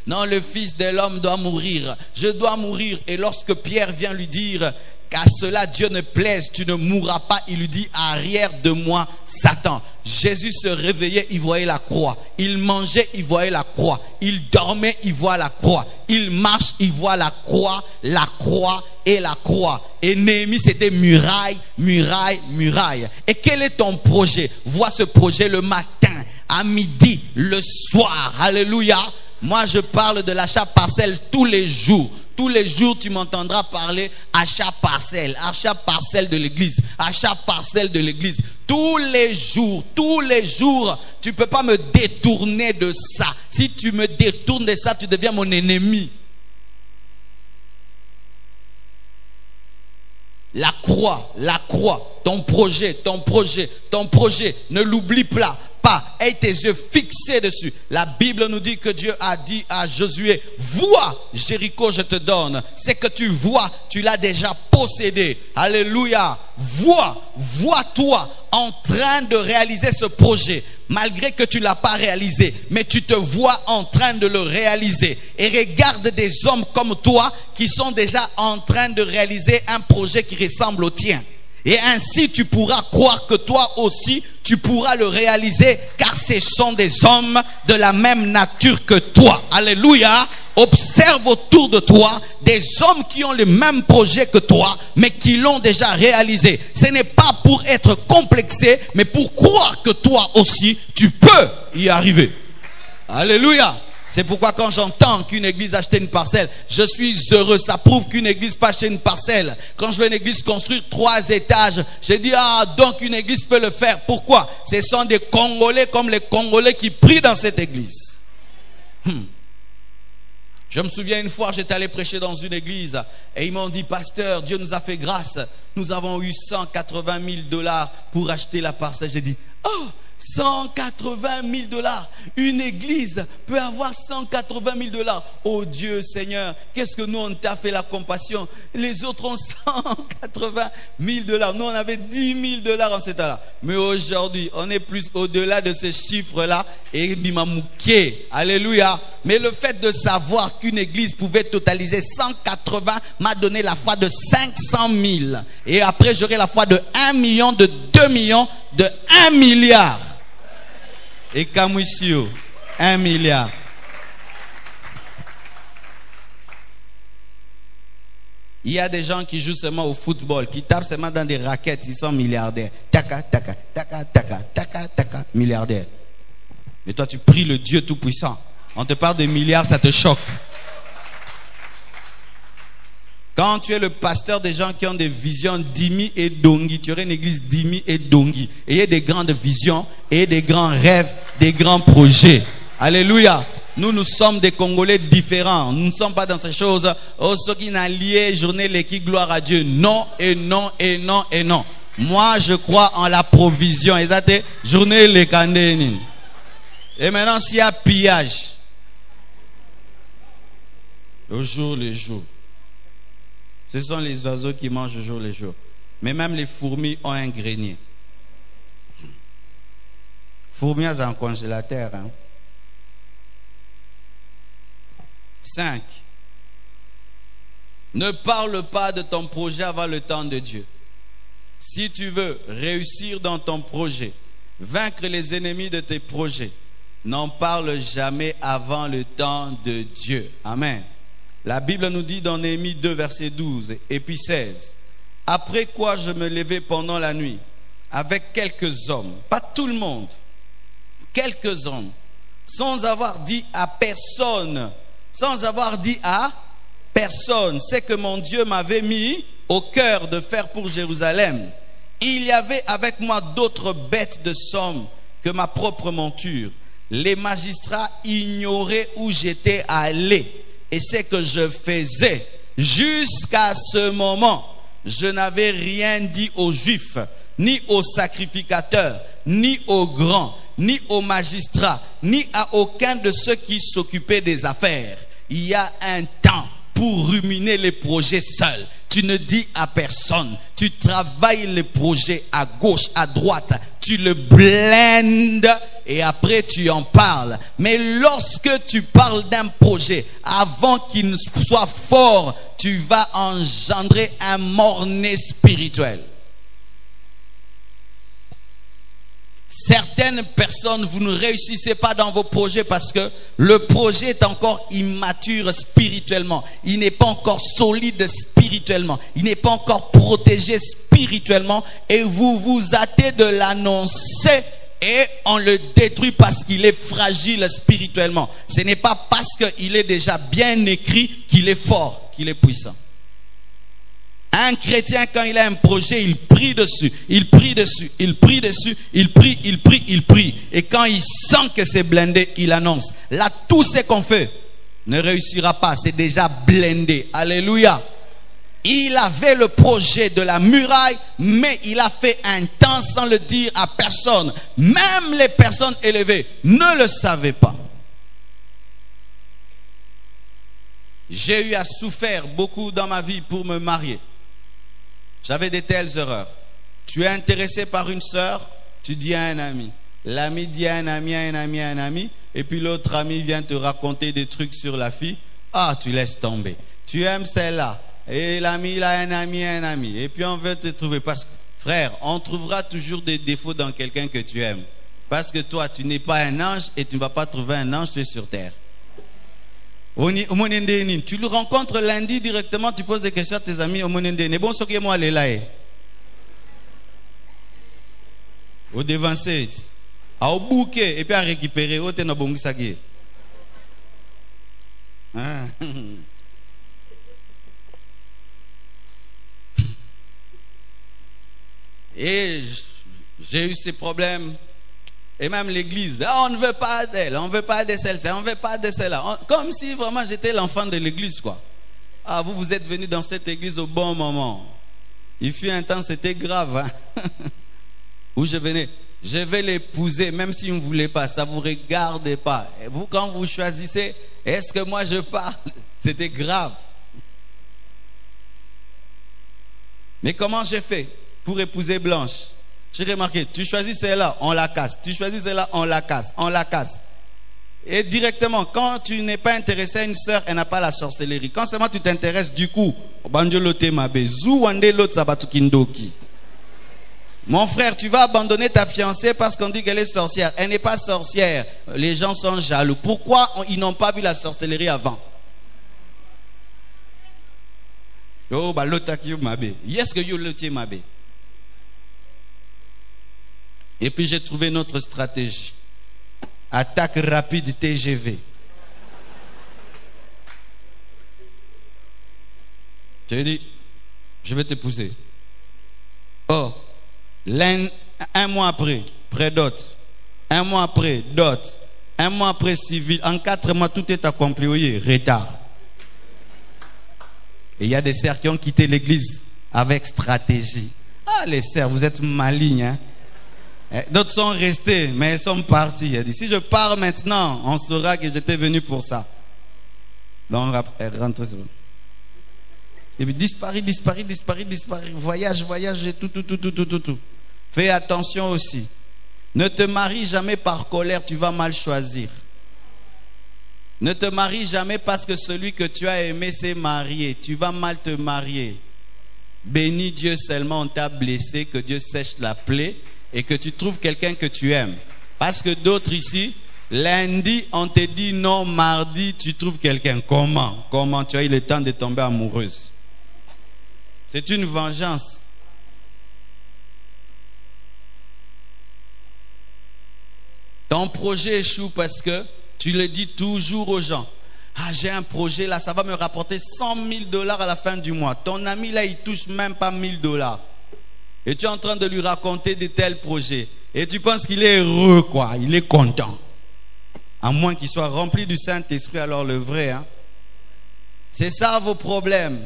non, le Fils de l'homme doit mourir. Je dois mourir. Et lorsque Pierre vient lui dire qu'à cela Dieu ne plaise, tu ne mourras pas, il lui dit, arrière de moi Satan. Jésus se réveillait, il voyait la croix. Il mangeait, il voyait la croix. Il dormait, il voit la croix. Il marche, il voit la croix et la croix. Et Néhémie, c'était muraille, muraille, muraille. Et quel est ton projet? Vois ce projet le matin, à midi, le soir. Alléluia. Moi, je parle de l'achat parcelle tous les jours. Tous les jours, tu m'entendras parler achat parcelle de l'église, achat parcelle de l'église. Tous les jours, tu ne peux pas me détourner de ça. Si tu me détournes de ça, tu deviens mon ennemi. La croix, ton projet, ne l'oublie pas. Aie tes yeux fixés dessus. La Bible nous dit que Dieu a dit à Josué, vois Jéricho, je te donne. C'est que tu vois, tu l'as déjà possédé. Alléluia. Vois-toi en train de réaliser ce projet. Malgré que tu ne l'as pas réalisé, mais tu te vois en train de le réaliser. Et regarde des hommes comme toi qui sont déjà en train de réaliser un projet qui ressemble au tien. Et ainsi tu pourras croire que toi aussi tu pourras le réaliser, car ce sont des hommes de la même nature que toi. Alléluia. Observe autour de toi des hommes qui ont le même projet que toi, mais qui l'ont déjà réalisé. Ce n'est pas pour être complexé, mais pour croire que toi aussi, tu peux y arriver. Alléluia. C'est pourquoi quand j'entends qu'une église a acheté une parcelle, je suis heureux. Ça prouve qu'une église peut acheter une parcelle. Quand je vois une église construire 3 étages, j'ai dit, ah, donc une église peut le faire. Pourquoi? Ce sont des Congolais comme les Congolais qui prient dans cette église. Je me souviens une fois, j'étais allé prêcher dans une église et ils m'ont dit, pasteur, Dieu nous a fait grâce. Nous avons eu 180 000 $ pour acheter la parcelle. J'ai dit, oh, 180 000 $. Une église peut avoir 180 000 $. Oh Dieu Seigneur, qu'est-ce que nous on t'a fait la compassion. Les autres ont 180 000 $. Nous on avait 10 000 $ en cet temps-là. Mais aujourd'hui, on est plus au-delà de ces chiffres-là. Et bimamouké, alléluia. Mais le fait de savoir qu'une église pouvait totaliser 180 m'a donné la foi de 500 000. Et après j'aurai la foi de 1 million, de 2 millions, de 1 milliard. Et Kamouissio, 1 milliard. Il y a des gens qui jouent seulement au football, qui tapent seulement dans des raquettes, ils sont milliardaires. Taka, taka, taka, taka, taka, taka, milliardaires. Mais toi tu pries le Dieu Tout-Puissant. On te parle de milliards, ça te choque. Quand tu es le pasteur des gens qui ont des visions d'Imi et d'Ongi, tu aurais une église d'Imi et d'Ongi. Ayez des grandes visions, ayez des grands rêves, des grands projets. Alléluia. Nous sommes des Congolais différents. Nous ne sommes pas dans ces choses. Oh, ceux qui n'ont lié, journée, l'équipe, gloire à Dieu. Non, et non, et non, et non. Moi, je crois en la provision. Exactement. Journée, les candénines. Et maintenant, s'il y a pillage, au jour le jour. Ce sont les oiseaux qui mangent au jour le jour. Mais même les fourmis ont un grenier. Fourmis ont un congélateur. 5. Ne parle pas de ton projet avant le temps de Dieu. Si tu veux réussir dans ton projet, vaincre les ennemis de tes projets, n'en parle jamais avant le temps de Dieu. Amen. La Bible nous dit dans Néhémie 2, verset 12 et puis 16. Après quoi je me levai pendant la nuit avec quelques hommes, pas tout le monde, quelques hommes, sans avoir dit à personne, c'est que mon Dieu m'avait mis au cœur de faire pour Jérusalem. Il y avait avec moi d'autres bêtes de somme que ma propre monture. Les magistrats ignoraient où j'étais allé. Et c'est que je faisais jusqu'à ce moment. Je n'avais rien dit aux Juifs, ni aux sacrificateurs, ni aux grands, ni aux magistrats, ni à aucun de ceux qui s'occupaient des affaires. Il y a un temps pour ruminer les projets seuls. Tu ne dis à personne. Tu travailles les projets à gauche, à droite. Tu le blendes et après tu en parles. Mais lorsque tu parles d'un projet, avant qu'il soit fort, tu vas engendrer un mort-né spirituel. Certaines personnes, vous ne réussissez pas dans vos projets parce que le projet est encore immature spirituellement. Il n'est pas encore solide spirituellement. Il n'est pas encore protégé spirituellement. Et vous vous hâtez de l'annoncer et on le détruit parce qu'il est fragile spirituellement. Ce n'est pas parce qu'il est déjà bien écrit qu'il est fort, qu'il est puissant. Un chrétien, quand il a un projet, il prie dessus, il prie dessus, il prie dessus, il prie, il prie, il prie. Et quand il sent que c'est blindé, il annonce. Là, tout ce qu'on fait ne réussira pas, c'est déjà blindé. Alléluia. Il avait le projet de la muraille, mais il a fait un temps sans le dire à personne. Même les personnes élevées ne le savaient pas. J'ai eu à souffrir beaucoup dans ma vie pour me marier. J'avais de telles erreurs. Tu es intéressé par une sœur, tu dis à un ami. L'ami dit à un ami, à un ami, à un ami. Et puis l'autre ami vient te raconter des trucs sur la fille. Ah, tu laisses tomber. Tu aimes celle-là. Et l'ami, il a un ami, un ami. Et puis on veut te trouver. Parce que, frère, on trouvera toujours des défauts dans quelqu'un que tu aimes. Parce que toi, tu n'es pas un ange et tu ne vas pas trouver un ange, tu es sur terre. Tu le rencontres lundi directement, tu poses des questions à tes amis. Bon, ce qui moi aller là. Au dévancé, au bouquet, et puis à récupérer, au ténor bon sagé. Et j'ai eu ces problèmes. Et même l'église, on ne veut pas d'elle, on ne veut pas de celle-ci, on ne veut pas de celle-là. Comme si vraiment j'étais l'enfant de l'église, quoi. Ah, vous êtes venu dans cette église au bon moment. Il fut un temps, c'était grave. Hein? Où je venais, je vais l'épouser, même si vous ne voulez pas, ça ne vous regarde pas. Et vous, quand vous choisissez, est-ce que moi je parle? C'était grave. Mais comment j'ai fait pour épouser Blanche? J'ai remarqué, tu choisis celle-là, on la casse. Tu choisis celle-là, on la casse. On la casse. Et directement, quand tu n'es pas intéressé à une sœur, elle n'a pas la sorcellerie. Quand seulement tu t'intéresses, du coup, mon frère, tu vas abandonner ta fiancée parce qu'on dit qu'elle est sorcière. Elle n'est pas sorcière. Les gens sont jaloux. Pourquoi ils n'ont pas vu la sorcellerie avant? Et puis j'ai trouvé notre stratégie. Attaque rapide TGV. J'ai dit, je vais t'épouser. Oh, un mois après, pré-dot. Un mois après, dot. Un mois après, civil. En 4 mois, tout est accompli. Oui, retard. Et il y a des sœurs qui ont quitté l'église avec stratégie. Ah, les sœurs, vous êtes malignes, hein? D'autres sont restés, mais elles sont parties. Elle dit, si je pars maintenant, on saura que j'étais venu pour ça. Donc, elle rentre. Et puis, disparaît. Voyage, tout. Fais attention aussi. Ne te marie jamais par colère, tu vas mal choisir. Ne te marie jamais parce que celui que tu as aimé s'est marié. Tu vas mal te marier. Bénis Dieu seulement, on t'a blessé, que Dieu sèche la plaie. Et que tu trouves quelqu'un que tu aimes. Parce que d'autres ici, lundi, on te dit non, mardi, tu trouves quelqu'un. Comment tu as eu le temps de tomber amoureuse? C'est une vengeance. Ton projet échoue parce que tu le dis toujours aux gens. Ah, j'ai un projet là, ça va me rapporter $100,000 à la fin du mois. Ton ami là, il touche même pas $1,000. Et tu es en train de lui raconter de tels projets. Et tu penses qu'il est heureux, quoi. Il est content. À moins qu'il soit rempli du Saint-Esprit, alors le vrai. Hein? C'est ça vos problèmes.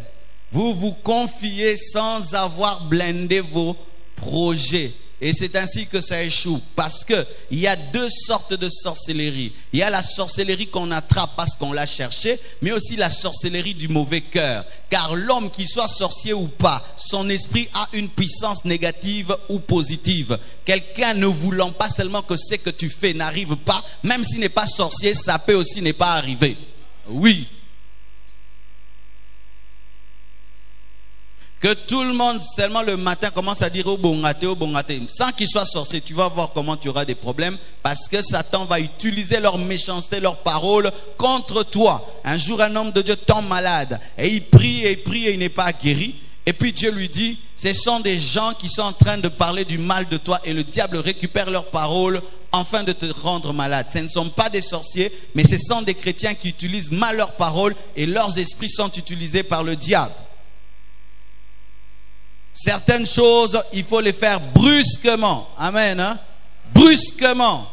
Vous vous confiez sans avoir blindé vos projets. Et c'est ainsi que ça échoue. Parce qu'il y a 2 sortes de sorcellerie. Il y a la sorcellerie qu'on attrape parce qu'on l'a cherché, mais aussi la sorcellerie du mauvais cœur. Car l'homme, qui soit sorcier ou pas, son esprit a une puissance négative ou positive. Quelqu'un ne voulant pas seulement que ce que tu fais n'arrive pas, même s'il n'est pas sorcier, ça peut aussi ne pas arriver. Oui. Que tout le monde, seulement le matin, commence à dire au bongaté, sans qu'il soit sorcier. Tu vas voir comment tu auras des problèmes, parce que Satan va utiliser leur méchanceté, leurs paroles contre toi. Un jour, un homme de Dieu tombe malade et il prie et il n'est pas guéri. Et puis Dieu lui dit, ce sont des gens qui sont en train de parler du mal de toi, et le diable récupère leurs paroles afin de te rendre malade. Ce ne sont pas des sorciers, mais ce sont des chrétiens qui utilisent mal leurs paroles, et leurs esprits sont utilisés par le diable. Certaines choses, il faut les faire brusquement. Amen. Hein? Brusquement.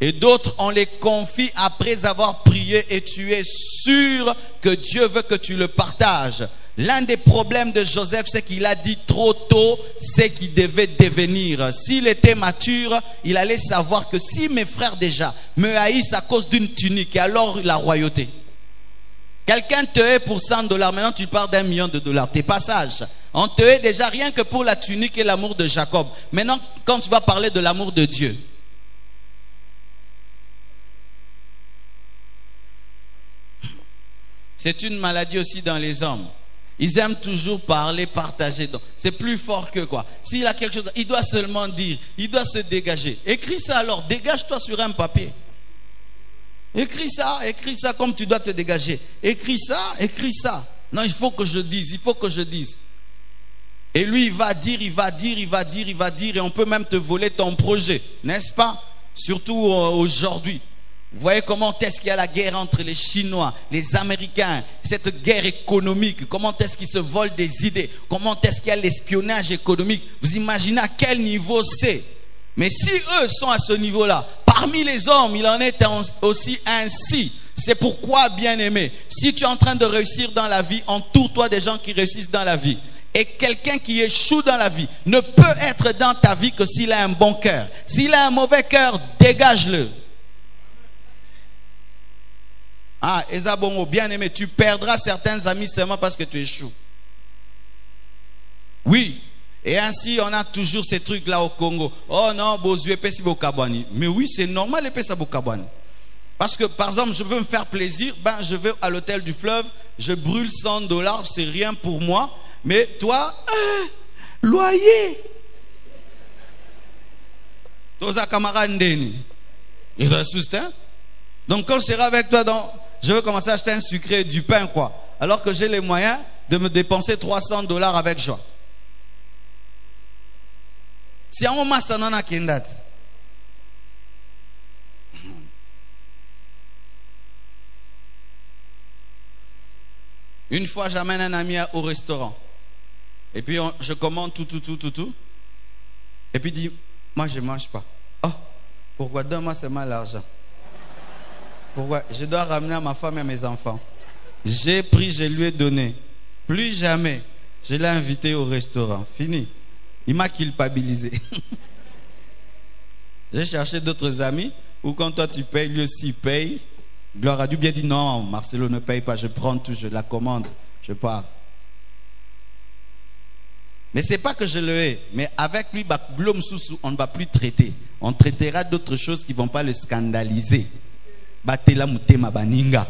Et d'autres, on les confie après avoir prié, et tu es sûr que Dieu veut que tu le partages. L'un des problèmes de Joseph, c'est qu'il a dit trop tôt ce qu'il devait devenir. S'il était mature, il allait savoir que si mes frères déjà me haïssent à cause d'une tunique, et alors la royauté. Quelqu'un te hait pour $100, maintenant tu parles $1 million. T'es pas sage. On te hait déjà rien que pour la tunique et l'amour de Jacob. Maintenant, quand tu vas parler de l'amour de Dieu. C'est une maladie aussi dans les hommes. Ils aiment toujours parler, partager. C'est plus fort que quoi. S'il a quelque chose, il doit seulement dire, il doit se dégager. Écris ça alors, dégage-toi sur un papier. Écris ça comme tu dois te dégager. Écris ça. Non, il faut que je dise, Et lui, il va dire, et on peut même te voler ton projet, n'est-ce pas? Surtout aujourd'hui. Vous voyez comment est-ce qu'il y a la guerre entre les Chinois, les Américains, cette guerre économique, comment est-ce qu'ils se volent des idées, comment est-ce qu'il y a l'espionnage économique. Vous imaginez à quel niveau c'est? Mais si eux sont à ce niveau-là, parmi les hommes, il en est aussi ainsi. C'est pourquoi, bien-aimé, si tu es en train de réussir dans la vie, entoure-toi des gens qui réussissent dans la vie. Et quelqu'un qui échoue dans la vie ne peut être dans ta vie que s'il a un bon cœur. S'il a un mauvais cœur, dégage-le. Ah, Ezabongo, bien-aimé, tu perdras certains amis seulement parce que tu échoues. Oui. Et ainsi, on a toujours ces trucs-là au Congo. Oh non, Bozué, Pessi Bokabwani. Mais oui, c'est normal, les Pessi Bokabwani. Parce que, par exemple, je veux me faire plaisir, je vais à l'hôtel du fleuve, je brûle $100, c'est rien pour moi. Mais toi, loyer. Tous à camarade Ndeni. Ils assustent, hein? Donc, quand je serai avec toi, je veux commencer à acheter un sucré et du pain, quoi. Alors que j'ai les moyens de me dépenser $300 avec joie. Si on m'a ça non a kindat. Une fois, j'amène un ami au restaurant. Et puis, je commande tout. Et puis, il dit, moi, je ne mange pas. Oh, pourquoi? Donne-moi seulement l'argent. Pourquoi? Je dois ramener à ma femme et à mes enfants. J'ai pris, je lui ai donné. Plus jamais, je l'ai invité au restaurant. Fini. Il m'a culpabilisé. J'ai cherché d'autres amis où quand toi tu payes, lui aussi paye. Gloire à Dieu, bien dit non, Marcelo ne paye pas, je prends tout, je la commande, je pars. Mais c'est pas que je le hais, mais avec lui, on ne va plus traiter. On traitera d'autres choses qui ne vont pas le scandaliser. Batela mutema baninga.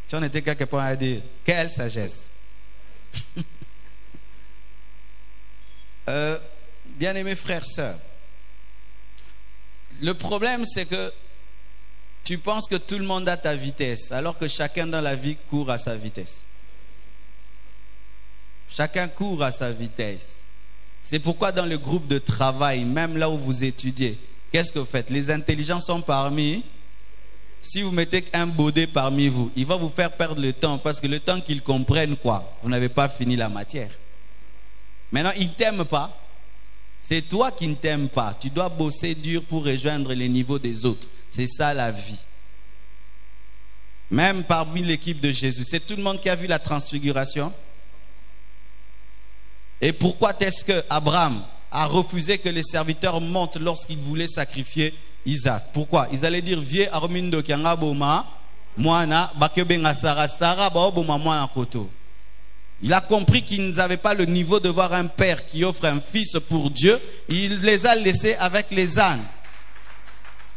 Si on était quelque part à dire, quelle sagesse. Bien-aimés frères, sœurs, le problème c'est que tu penses que tout le monde a ta vitesse, alors que chacun dans la vie court à sa vitesse. Chacun court à sa vitesse. C'est pourquoi dans le groupe de travail, même là où vous étudiez, qu'est-ce que vous faites? Les intelligents sont parmi. Si vous mettez un baudet parmi vous, il va vous faire perdre le temps, parce que le temps qu'ils comprennent quoi, vous n'avez pas fini la matière. Maintenant, ils ne t'aiment pas. C'est toi qui ne t'aimes pas. Tu dois bosser dur pour rejoindre les niveaux des autres. C'est ça la vie. Même parmi l'équipe de Jésus, c'est tout le monde qui a vu la transfiguration. Et pourquoi est-ce que Abraham a refusé que les serviteurs montent lorsqu'il voulait sacrifier Isaac? Pourquoi? Ils allaient dire vieux Armindo Kianga Boma, Moana, Bakebenga Sara, Sara, Baoboma, Moana Koto. Il a compris qu'ils n'avaient pas le niveau de voir un père qui offre un fils pour Dieu. Il les a laissés avec les ânes.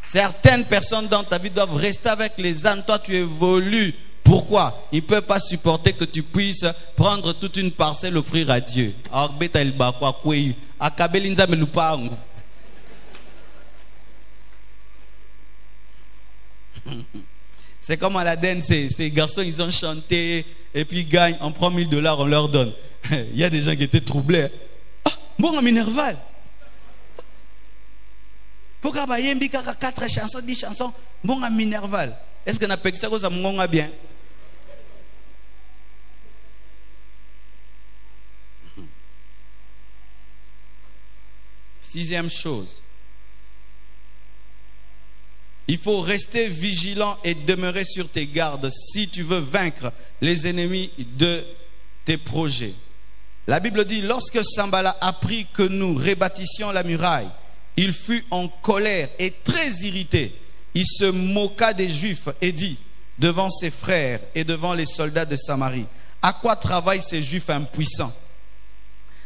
Certaines personnes dans ta vie doivent rester avec les ânes. Toi, tu évolues. Pourquoi? Ils ne peuvent pas supporter que tu puisses prendre toute une parcelle, offrir à Dieu. C'est comme à la danse, ces garçons, ils ont chanté et puis ils gagnent, on prend $1000, on leur donne. Il y a des gens qui étaient troublés. Ah, bon, à Minerval. Pourquoi il y a 4 chansons, 10 chansons, bon, à Minerval. Est-ce qu'on a fait ça, ça me bien? Sixième chose. Il faut rester vigilant et demeurer sur tes gardes si tu veux vaincre les ennemis de tes projets. La Bible dit, lorsque Sambala apprit que nous rebâtissions la muraille, il fut en colère et très irrité. Il se moqua des Juifs et dit, devant ses frères et devant les soldats de Samarie, à quoi travaillent ces Juifs impuissants?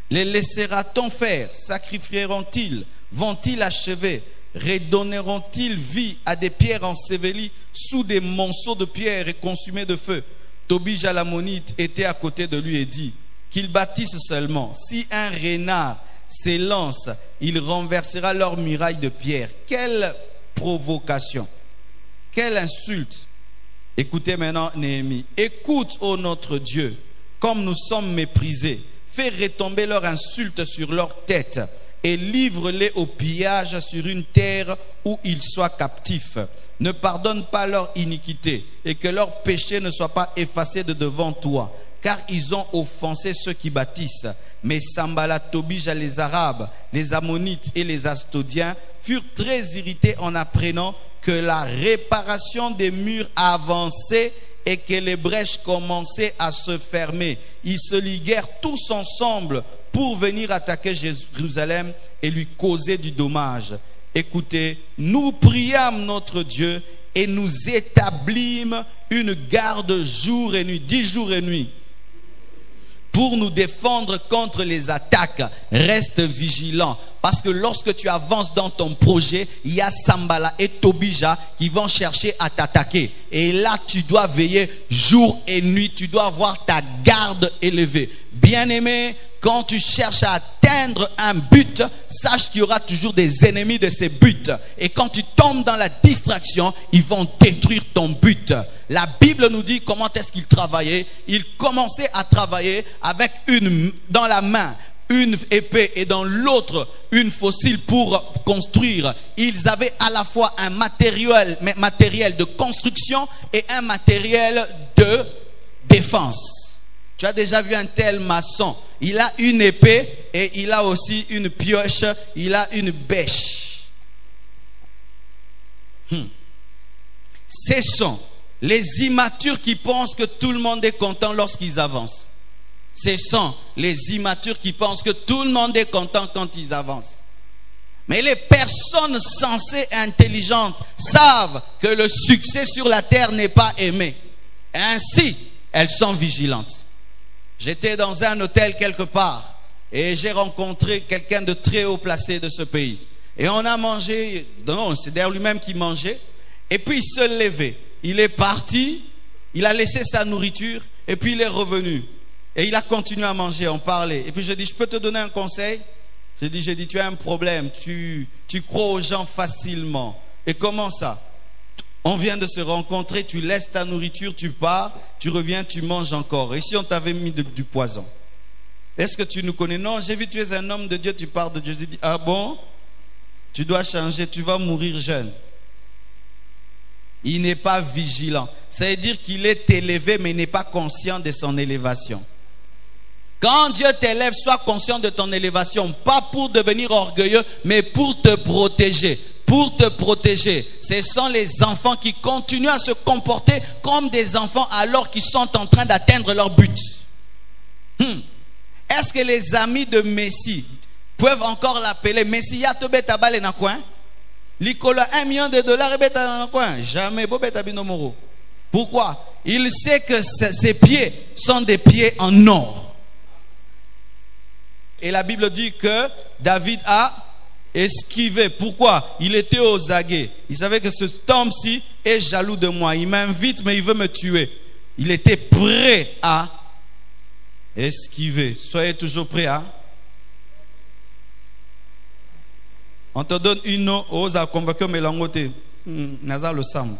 Les laissera-t-on faire? Sacrifieront-ils? Vont-ils achever? Redonneront-ils vie à des pierres ensevelies sous des monceaux de pierres et consumées de feu? Tobija l'ammonite était à côté de lui et dit, qu'ils bâtissent seulement. Si un renard s'élance, il renversera leurs murailles de pierre. Quelle provocation, quelle insulte. Écoutez maintenant Néhémie. Écoute, ô notre Dieu, comme nous sommes méprisés. Fais retomber leur insulte sur leur tête et livre-les au pillage sur une terre où ils soient captifs. Ne pardonne pas leur iniquité et que leur péché ne soit pas effacé de devant toi, car ils ont offensé ceux qui bâtissent. Mais Sambala, Tobija, les Arabes, les Ammonites et les Astodiens furent très irrités en apprenant que la réparation des murs avançait et que les brèches commençaient à se fermer. Ils se liguèrent tous ensemble pour venir attaquer Jérusalem et lui causer du dommage. Écoutez, nous priâmes notre Dieu et nous établîmes une garde jour et nuit, 10 jours et nuit, pour nous défendre contre les attaques. Reste vigilant, parce que lorsque tu avances dans ton projet, il y a Sambala et Tobija qui vont chercher à t'attaquer. Et là, tu dois veiller jour et nuit. Tu dois avoir ta garde élevée. Bien-aimé, quand tu cherches à atteindre un but, sache qu'il y aura toujours des ennemis de ces buts. Et quand tu tombes dans la distraction, ils vont détruire ton but. La Bible nous dit comment est-ce qu'ils travaillaient. Ils commençaient à travailler avec dans la main une épée et dans l'autre une faucille pour construire. Ils avaient à la fois un matériel de construction et un matériel de défense. Tu as déjà vu un tel maçon? Il a une épée et il a aussi une pioche, il a une bêche. Ce sont les immatures qui pensent que tout le monde est content lorsqu'ils avancent. Ce sont les immatures qui pensent que tout le monde est content quand ils avancent. Mais les personnes sensées et intelligentes savent que le succès sur la terre n'est pas aimé. Et ainsi, elles sont vigilantes. J'étais dans un hôtel quelque part et j'ai rencontré quelqu'un de très haut placé de ce pays. Et on a mangé, non, c'est d'ailleurs lui-même qui mangeait. Et puis il se levait. Il est parti, il a laissé sa nourriture et puis il est revenu. Et il a continué à manger, on parlait. Et puis je dis, je peux te donner un conseil? J'ai dit, tu as un problème, tu crois aux gens facilement. Et comment ça? On vient de se rencontrer, tu laisses ta nourriture, tu pars, tu reviens, tu manges encore. Et si on t'avait mis du poison? Est-ce que tu nous connais? Non, j'ai vu, tu es un homme de Dieu, tu parles de Dieu. J'ai dit, ah bon? Tu dois changer, tu vas mourir jeune. Il n'est pas vigilant. Ça veut dire qu'il est élevé, mais il n'est pas conscient de son élévation. Quand Dieu t'élève, sois conscient de ton élévation. Pas pour devenir orgueilleux, mais pour te protéger. Pour te protéger. Ce sont les enfants qui continuent à se comporter comme des enfants alors qu'ils sont en train d'atteindre leur but. Est-ce que les amis de Messi peuvent encore l'appeler Messi? Ya to beta bale na coin? L'Icola $1 million et beta na coin? Jamais. Pourquoi? Il sait que ses pieds sont des pieds en or. Et la Bible dit que David a esquivé. Pourquoi? Il était aux aguets. Il savait que cet homme-ci est jaloux de moi. Il m'invite, mais il veut me tuer. Il était prêt à esquiver. Soyez toujours prêts à. On te donne une eau, ose à convaincre Mélangote. Nazar le Sam.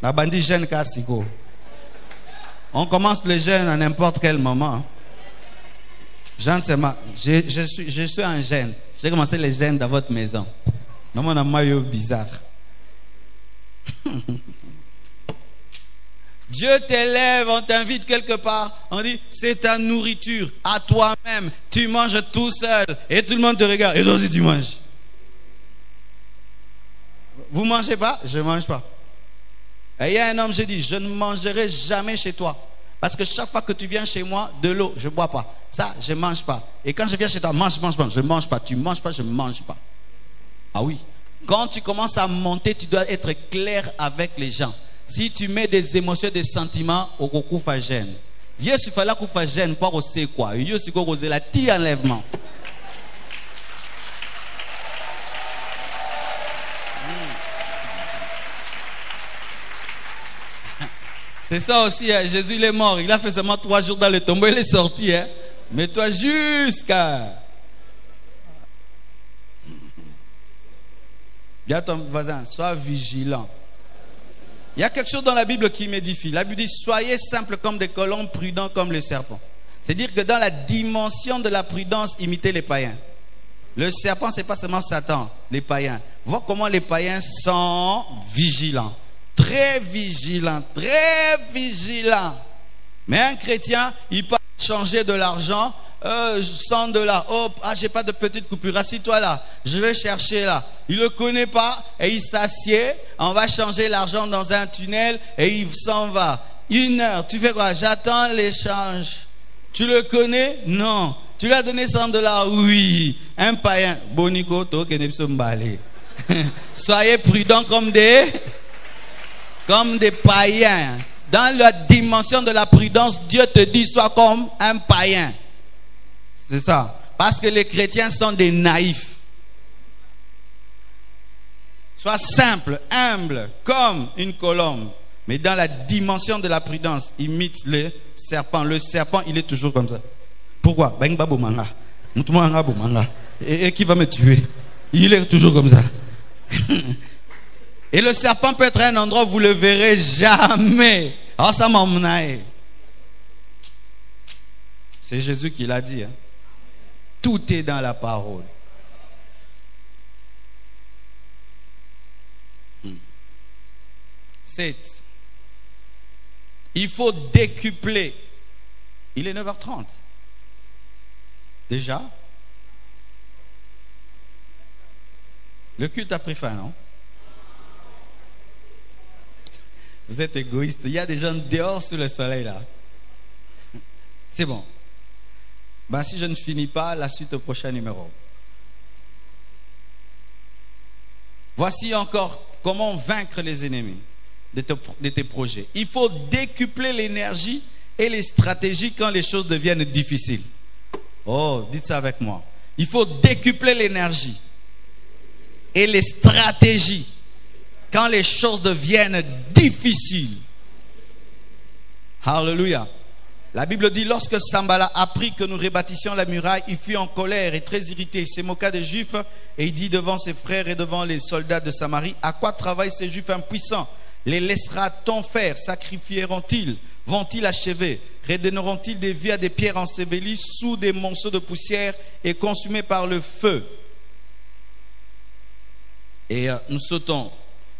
La bandit jeune Kassiko. On commence le jeûne à n'importe quel moment. Je suis un jeune. J'ai commencé les jeûnes dans votre maison. Non, on a un maillot bizarre. Dieu t'élève, on t'invite quelque part. On dit, c'est ta nourriture à toi-même. Tu manges tout seul. Et tout le monde te regarde. Et toi aussi tu manges. Vous ne mangez pas? Je ne mange pas. Et il y a un homme, j'ai dit, je ne mangerai jamais chez toi. Parce que chaque fois que tu viens chez moi, de l'eau, je ne bois pas. Ça, je ne mange pas. Et quand je viens chez toi, mange. Je ne mange pas. Tu ne manges pas, je ne mange pas. Ah oui. Quand tu commences à monter, tu dois être clair avec les gens. Si tu mets des émotions, des sentiments, au coup, fa gêne. Yesu fala ku fa gêne, pas au c'est quoi. Yesu ko cause la ti enlèvement. C'est ça aussi, hein. Jésus il est mort, il a fait seulement 3 jours dans le tombeau, il est sorti. Hein. Mets-toi jusqu'à... Dis à ton voisin, sois vigilant. Il y a quelque chose dans la Bible qui m'édifie. La Bible dit, soyez simples comme des colombes, prudents comme les serpents. C'est-à-dire que dans la dimension de la prudence, imitez les païens. Le serpent, ce n'est pas seulement Satan, les païens. Vois comment les païens sont vigilants. Très vigilants, très vigilants. Mais un chrétien, il peut changer de l'argent, 100 $. Oh, j'ai pas de petite coupure. Assis-toi là. Je vais chercher là. Il le connaît pas et il s'assied. On va changer l'argent dans un tunnel et il s'en va. 1 heure. Tu fais quoi? J'attends l'échange. Tu le connais? Non. Tu lui as donné 100 $? Oui. Un païen. Bonico, soyez prudents comme des païens. Dans la dimension de la prudence, Dieu te dit, sois comme un païen. C'est ça. Parce que les chrétiens sont des naïfs. Sois simple, humble, comme une colombe. Mais dans la dimension de la prudence, imite le serpent. Le serpent, il est toujours comme ça. Pourquoi? Et qui va me tuer? Il est toujours comme ça. Et le serpent peut être un endroit où vous ne le verrez jamais. Oh, ça m'a emmené. C'est Jésus qui l'a dit. Hein. Tout est dans la parole. 7. Il faut décupler. Il est 9h30. Déjà? Le culte a pris fin, non? Vous êtes égoïste. Il y a des gens dehors sous le soleil là. C'est bon. Ben, si je ne finis pas, la suite au prochain numéro. Voici encore comment vaincre les ennemis de tes projets. Il faut décupler l'énergie et les stratégies quand les choses deviennent difficiles. Oh, dites ça avec moi. Il faut décupler l'énergie et les stratégies quand les choses deviennent difficiles. Alléluia. La Bible dit, lorsque Sambala apprit que nous rebâtissions la muraille, il fut en colère et très irrité. Il se moqua des Juifs et il dit devant ses frères et devant les soldats de Samarie, à quoi travaillent ces Juifs impuissants? Les laissera-t-on faire? Sacrifieront-ils? Vont-ils achever? Redonneront-ils des vies à des pierres ensevelies sous des monceaux de poussière et consumées par le feu? Et nous sautons.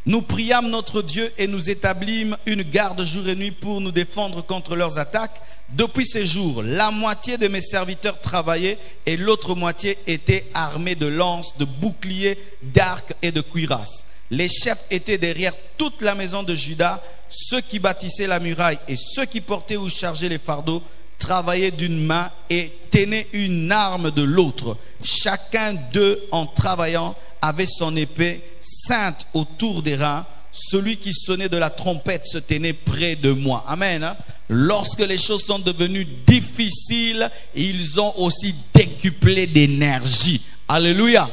Nous priâmes notre Dieu et nous établîmes une garde jour et nuit pour nous défendre contre leurs attaques. Depuis ces jours, la moitié de mes serviteurs travaillaient et l'autre moitié était armée de lances, de boucliers, d'arcs et de cuirasses. Les chefs étaient derrière toute la maison de Juda. Ceux qui bâtissaient la muraille et ceux qui portaient ou chargeaient les fardeaux travaillaient d'une main et tenaient une arme de l'autre. Chacun d'eux, en travaillant, avait son épée ceinte autour des reins. Celui qui sonnait de la trompette se tenait près de moi. Amen. Lorsque les choses sont devenues difficiles, ils ont aussi décuplé d'énergie. Alléluia.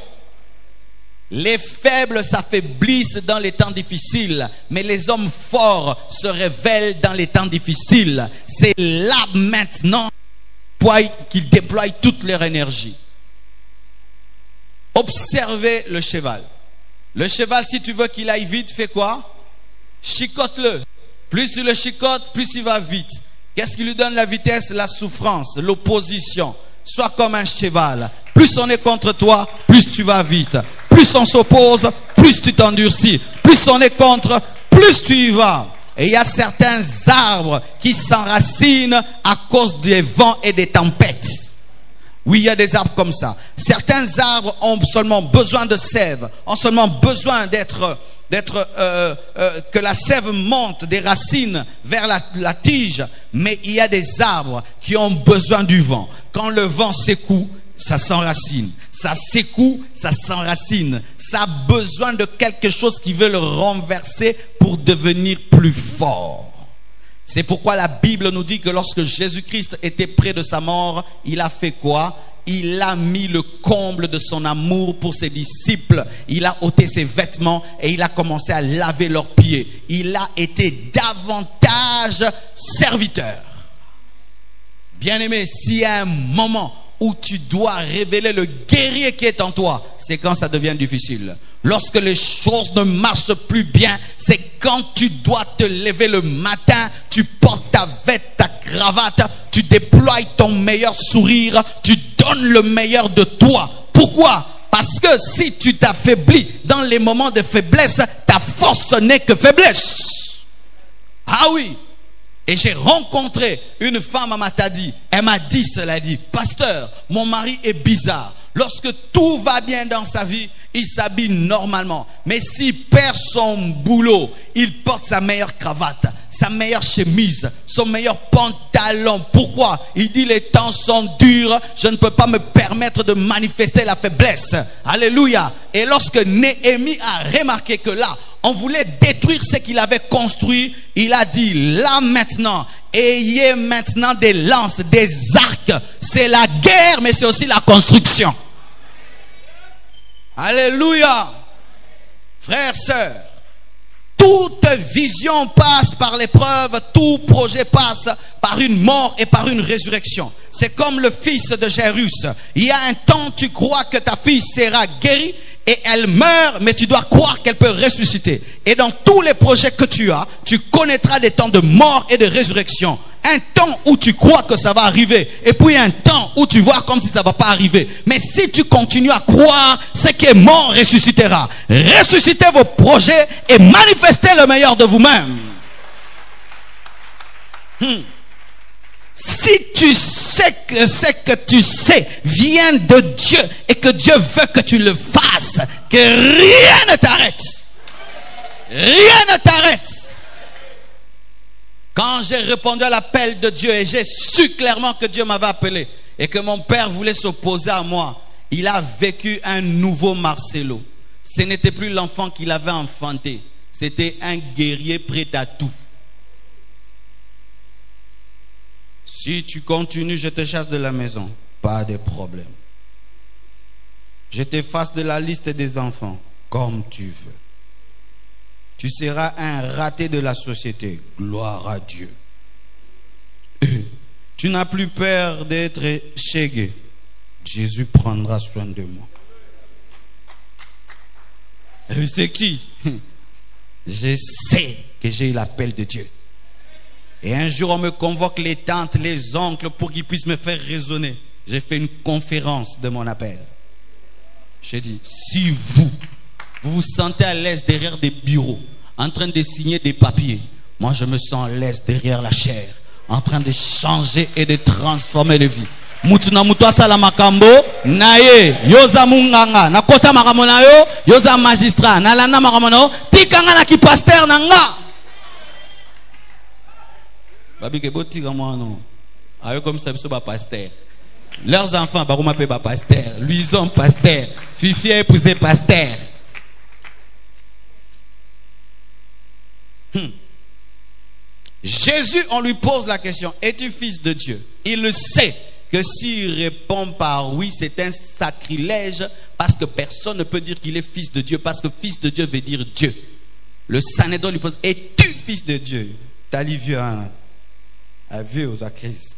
Les faibles s'affaiblissent dans les temps difficiles, mais les hommes forts se révèlent dans les temps difficiles. C'est là maintenant qu'ils déploient toute leur énergie. Observez le cheval. Le cheval, si tu veux qu'il aille vite, fais quoi? Chicote-le. Plus tu le chicotes, plus il va vite. Qu'est-ce qui lui donne la vitesse? La souffrance, l'opposition. Sois comme un cheval. Plus on est contre toi, plus tu vas vite. Plus on s'oppose, plus tu t'endurcis. Plus on est contre, plus tu y vas. Et il y a certains arbres qui s'enracinent à cause des vents et des tempêtes. Oui, il y a des arbres comme ça. Certains arbres ont seulement besoin de sève, ont seulement besoin que la sève monte des racines vers la tige. Mais il y a des arbres qui ont besoin du vent. Quand le vent secoue, ça s'enracine. Ça secoue, ça s'enracine. Ça a besoin de quelque chose qui veut le renverser pour devenir plus fort. C'est pourquoi la Bible nous dit que lorsque Jésus-Christ était près de sa mort, il a fait quoi? Il a mis le comble de son amour pour ses disciples. Il a ôté ses vêtements et il a commencé à laver leurs pieds. Il a été davantage serviteur. Bien-aimé, s'il y a un moment où tu dois révéler le guerrier qui est en toi, c'est quand ça devient difficile. Lorsque les choses ne marchent plus bien, c'est quand tu dois te lever le matin, tu portes ta veste, ta cravate, tu déploies ton meilleur sourire, tu donnes le meilleur de toi. Pourquoi? Parce que si tu t'affaiblis dans les moments de faiblesse, ta force n'est que faiblesse. Ah oui. Et j'ai rencontré une femme à Matadi. Elle m'a dit cela, dit: pasteur, mon mari est bizarre. Lorsque tout va bien dans sa vie, il s'habille normalement. Mais s'il perd son boulot, il porte sa meilleure cravate, sa meilleure chemise, son meilleur pantalon. Pourquoi? Il dit: les temps sont durs, je ne peux pas me permettre de manifester la faiblesse. Alléluia. Et lorsque Néhémie a remarqué que là, on voulait détruire ce qu'il avait construit, il a dit: là maintenant, ayez maintenant des lances, des arcs. C'est la guerre, mais c'est aussi la construction. Alléluia. Frères, sœurs, toute vision passe par l'épreuve, tout projet passe par une mort et par une résurrection. C'est comme le fils de Jairus. Il y a un temps, tu crois que ta fille sera guérie et elle meurt, mais tu dois croire qu'elle peut ressusciter. Et dans tous les projets que tu as, tu connaîtras des temps de mort et de résurrection. Un temps où tu crois que ça va arriver, et puis un temps où tu vois comme si ça ne va pas arriver. Mais si tu continues à croire, ce qui est mort ressuscitera. Ressuscitez vos projets et manifestez le meilleur de vous-même. Si tu sais que ce que tu sais vient de Dieu et que Dieu veut que tu le fasses, que rien ne t'arrête. Rien ne t'arrête. Quand j'ai répondu à l'appel de Dieu et j'ai su clairement que Dieu m'avait appelé et que mon père voulait s'opposer à moi, il a vécu un nouveau Marcelo. Ce n'était plus l'enfant qu'il avait enfanté, c'était un guerrier prêt à tout. Si tu continues, je te chasse de la maison. Pas de problème. Je t'efface de la liste des enfants, comme tu veux. Tu seras un raté de la société. Gloire à Dieu. Tu n'as plus peur d'être chégué. Jésus prendra soin de moi. C'est qui? Je sais que j'ai eu l'appel de Dieu. Et un jour, on me convoque les tantes, les oncles pour qu'ils puissent me faire raisonner. J'ai fait une conférence de mon appel. J'ai dit: si vous vous sentez à l'aise derrière des bureaux, en train de signer des papiers, moi je me sens à l'aise derrière la chair, en train de changer et de transformer les vies. Mutuna mutwa sala makambo naye yoza munganga na kota makambo na yo yoza magistrat na landa makambo na yo tikanga na ki pasteur nanga. Babi ke boti kama non. Ayo comme ça biso ba pasteur. Leurs enfants ba kuma pe ba pasteur, Luison pasteur, Fifi a épousé pasteur. Jésus, on lui pose la question: es-tu fils de Dieu? Il le sait que s'il répond par oui, c'est un sacrilège, parce que personne ne peut dire qu'il est fils de Dieu, parce que fils de Dieu veut dire Dieu. Le Sanhédrin lui pose: es-tu fils de Dieu? T'as dit vieux, hein? Vieux aux crises.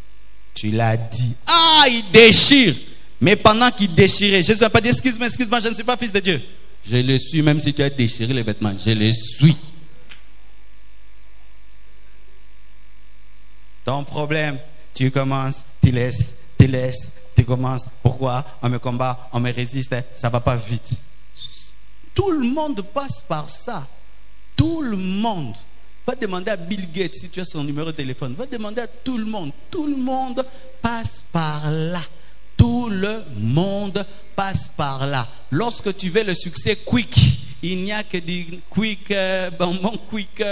Tu l'as dit. Ah, il déchire. Mais pendant qu'il déchirait, Jésus n'a pas dit: excuse-moi, je ne suis pas fils de Dieu. Je le suis, même si tu as déchiré les vêtements, je le suis. Ton problème, tu commences, tu laisses, tu commences. Pourquoi? On me combat, on me résiste, ça ne va pas vite. Tout le monde passe par ça. Tout le monde. Va demander à Bill Gates si tu as son numéro de téléphone. Va demander à tout le monde. Tout le monde passe par là. Tout le monde passe par là. Lorsque tu veux le succès quick, il n'y a que des quick, bonbons quick,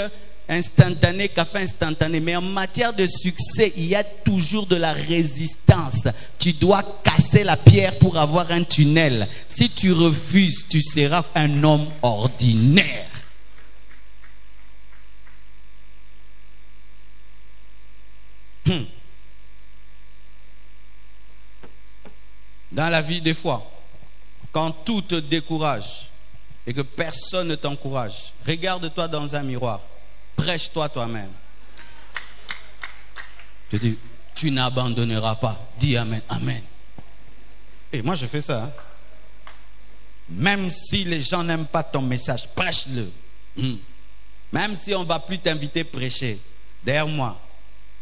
instantané, café instantané. Mais en matière de succès, il y a toujours de la résistance. Tu dois casser la pierre pour avoir un tunnel. Si tu refuses, tu seras un homme ordinaire. Dans la vie, des fois, quand tout te décourage et que personne ne t'encourage, regarde-toi dans un miroir, prêche-toi toi-même. Je dis, tu n'abandonneras pas. Dis Amen, Amen. Et moi, je fais ça. Hein. Même si les gens n'aiment pas ton message, prêche-le. Même si on ne va plus t'inviter prêcher, derrière moi,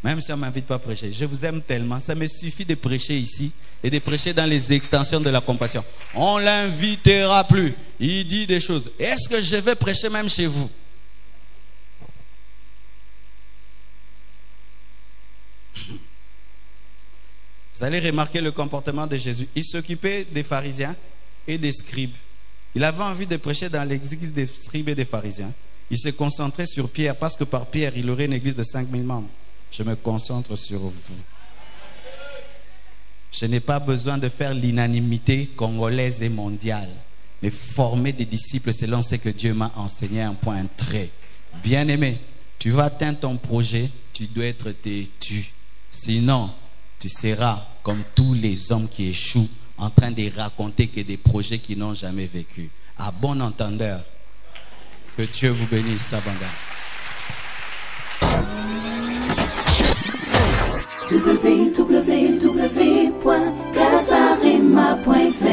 même si on ne m'invite pas à prêcher, je vous aime tellement, ça me suffit de prêcher ici et de prêcher dans les extensions de la compassion. On ne l'invitera plus. Il dit des choses. Est-ce que je vais prêcher même chez vous? Vous allez remarquer le comportement de Jésus. Il s'occupait des pharisiens et des scribes. Il avait envie de prêcher dans l'église des scribes et des pharisiens. Il se concentrait sur Pierre parce que par Pierre, il aurait une église de 5000 membres. Je me concentre sur vous. Je n'ai pas besoin de faire l'unanimité congolaise et mondiale, mais former des disciples selon ce que Dieu m'a enseigné, un point très. Bien-aimé, tu vas atteindre ton projet, tu dois être têtu. Sinon, tu seras comme tous les hommes qui échouent en train de raconter que des projets qu'ils n'ont jamais vécu. À bon entendeur, que Dieu vous bénisse abondamment. www.casarema.fr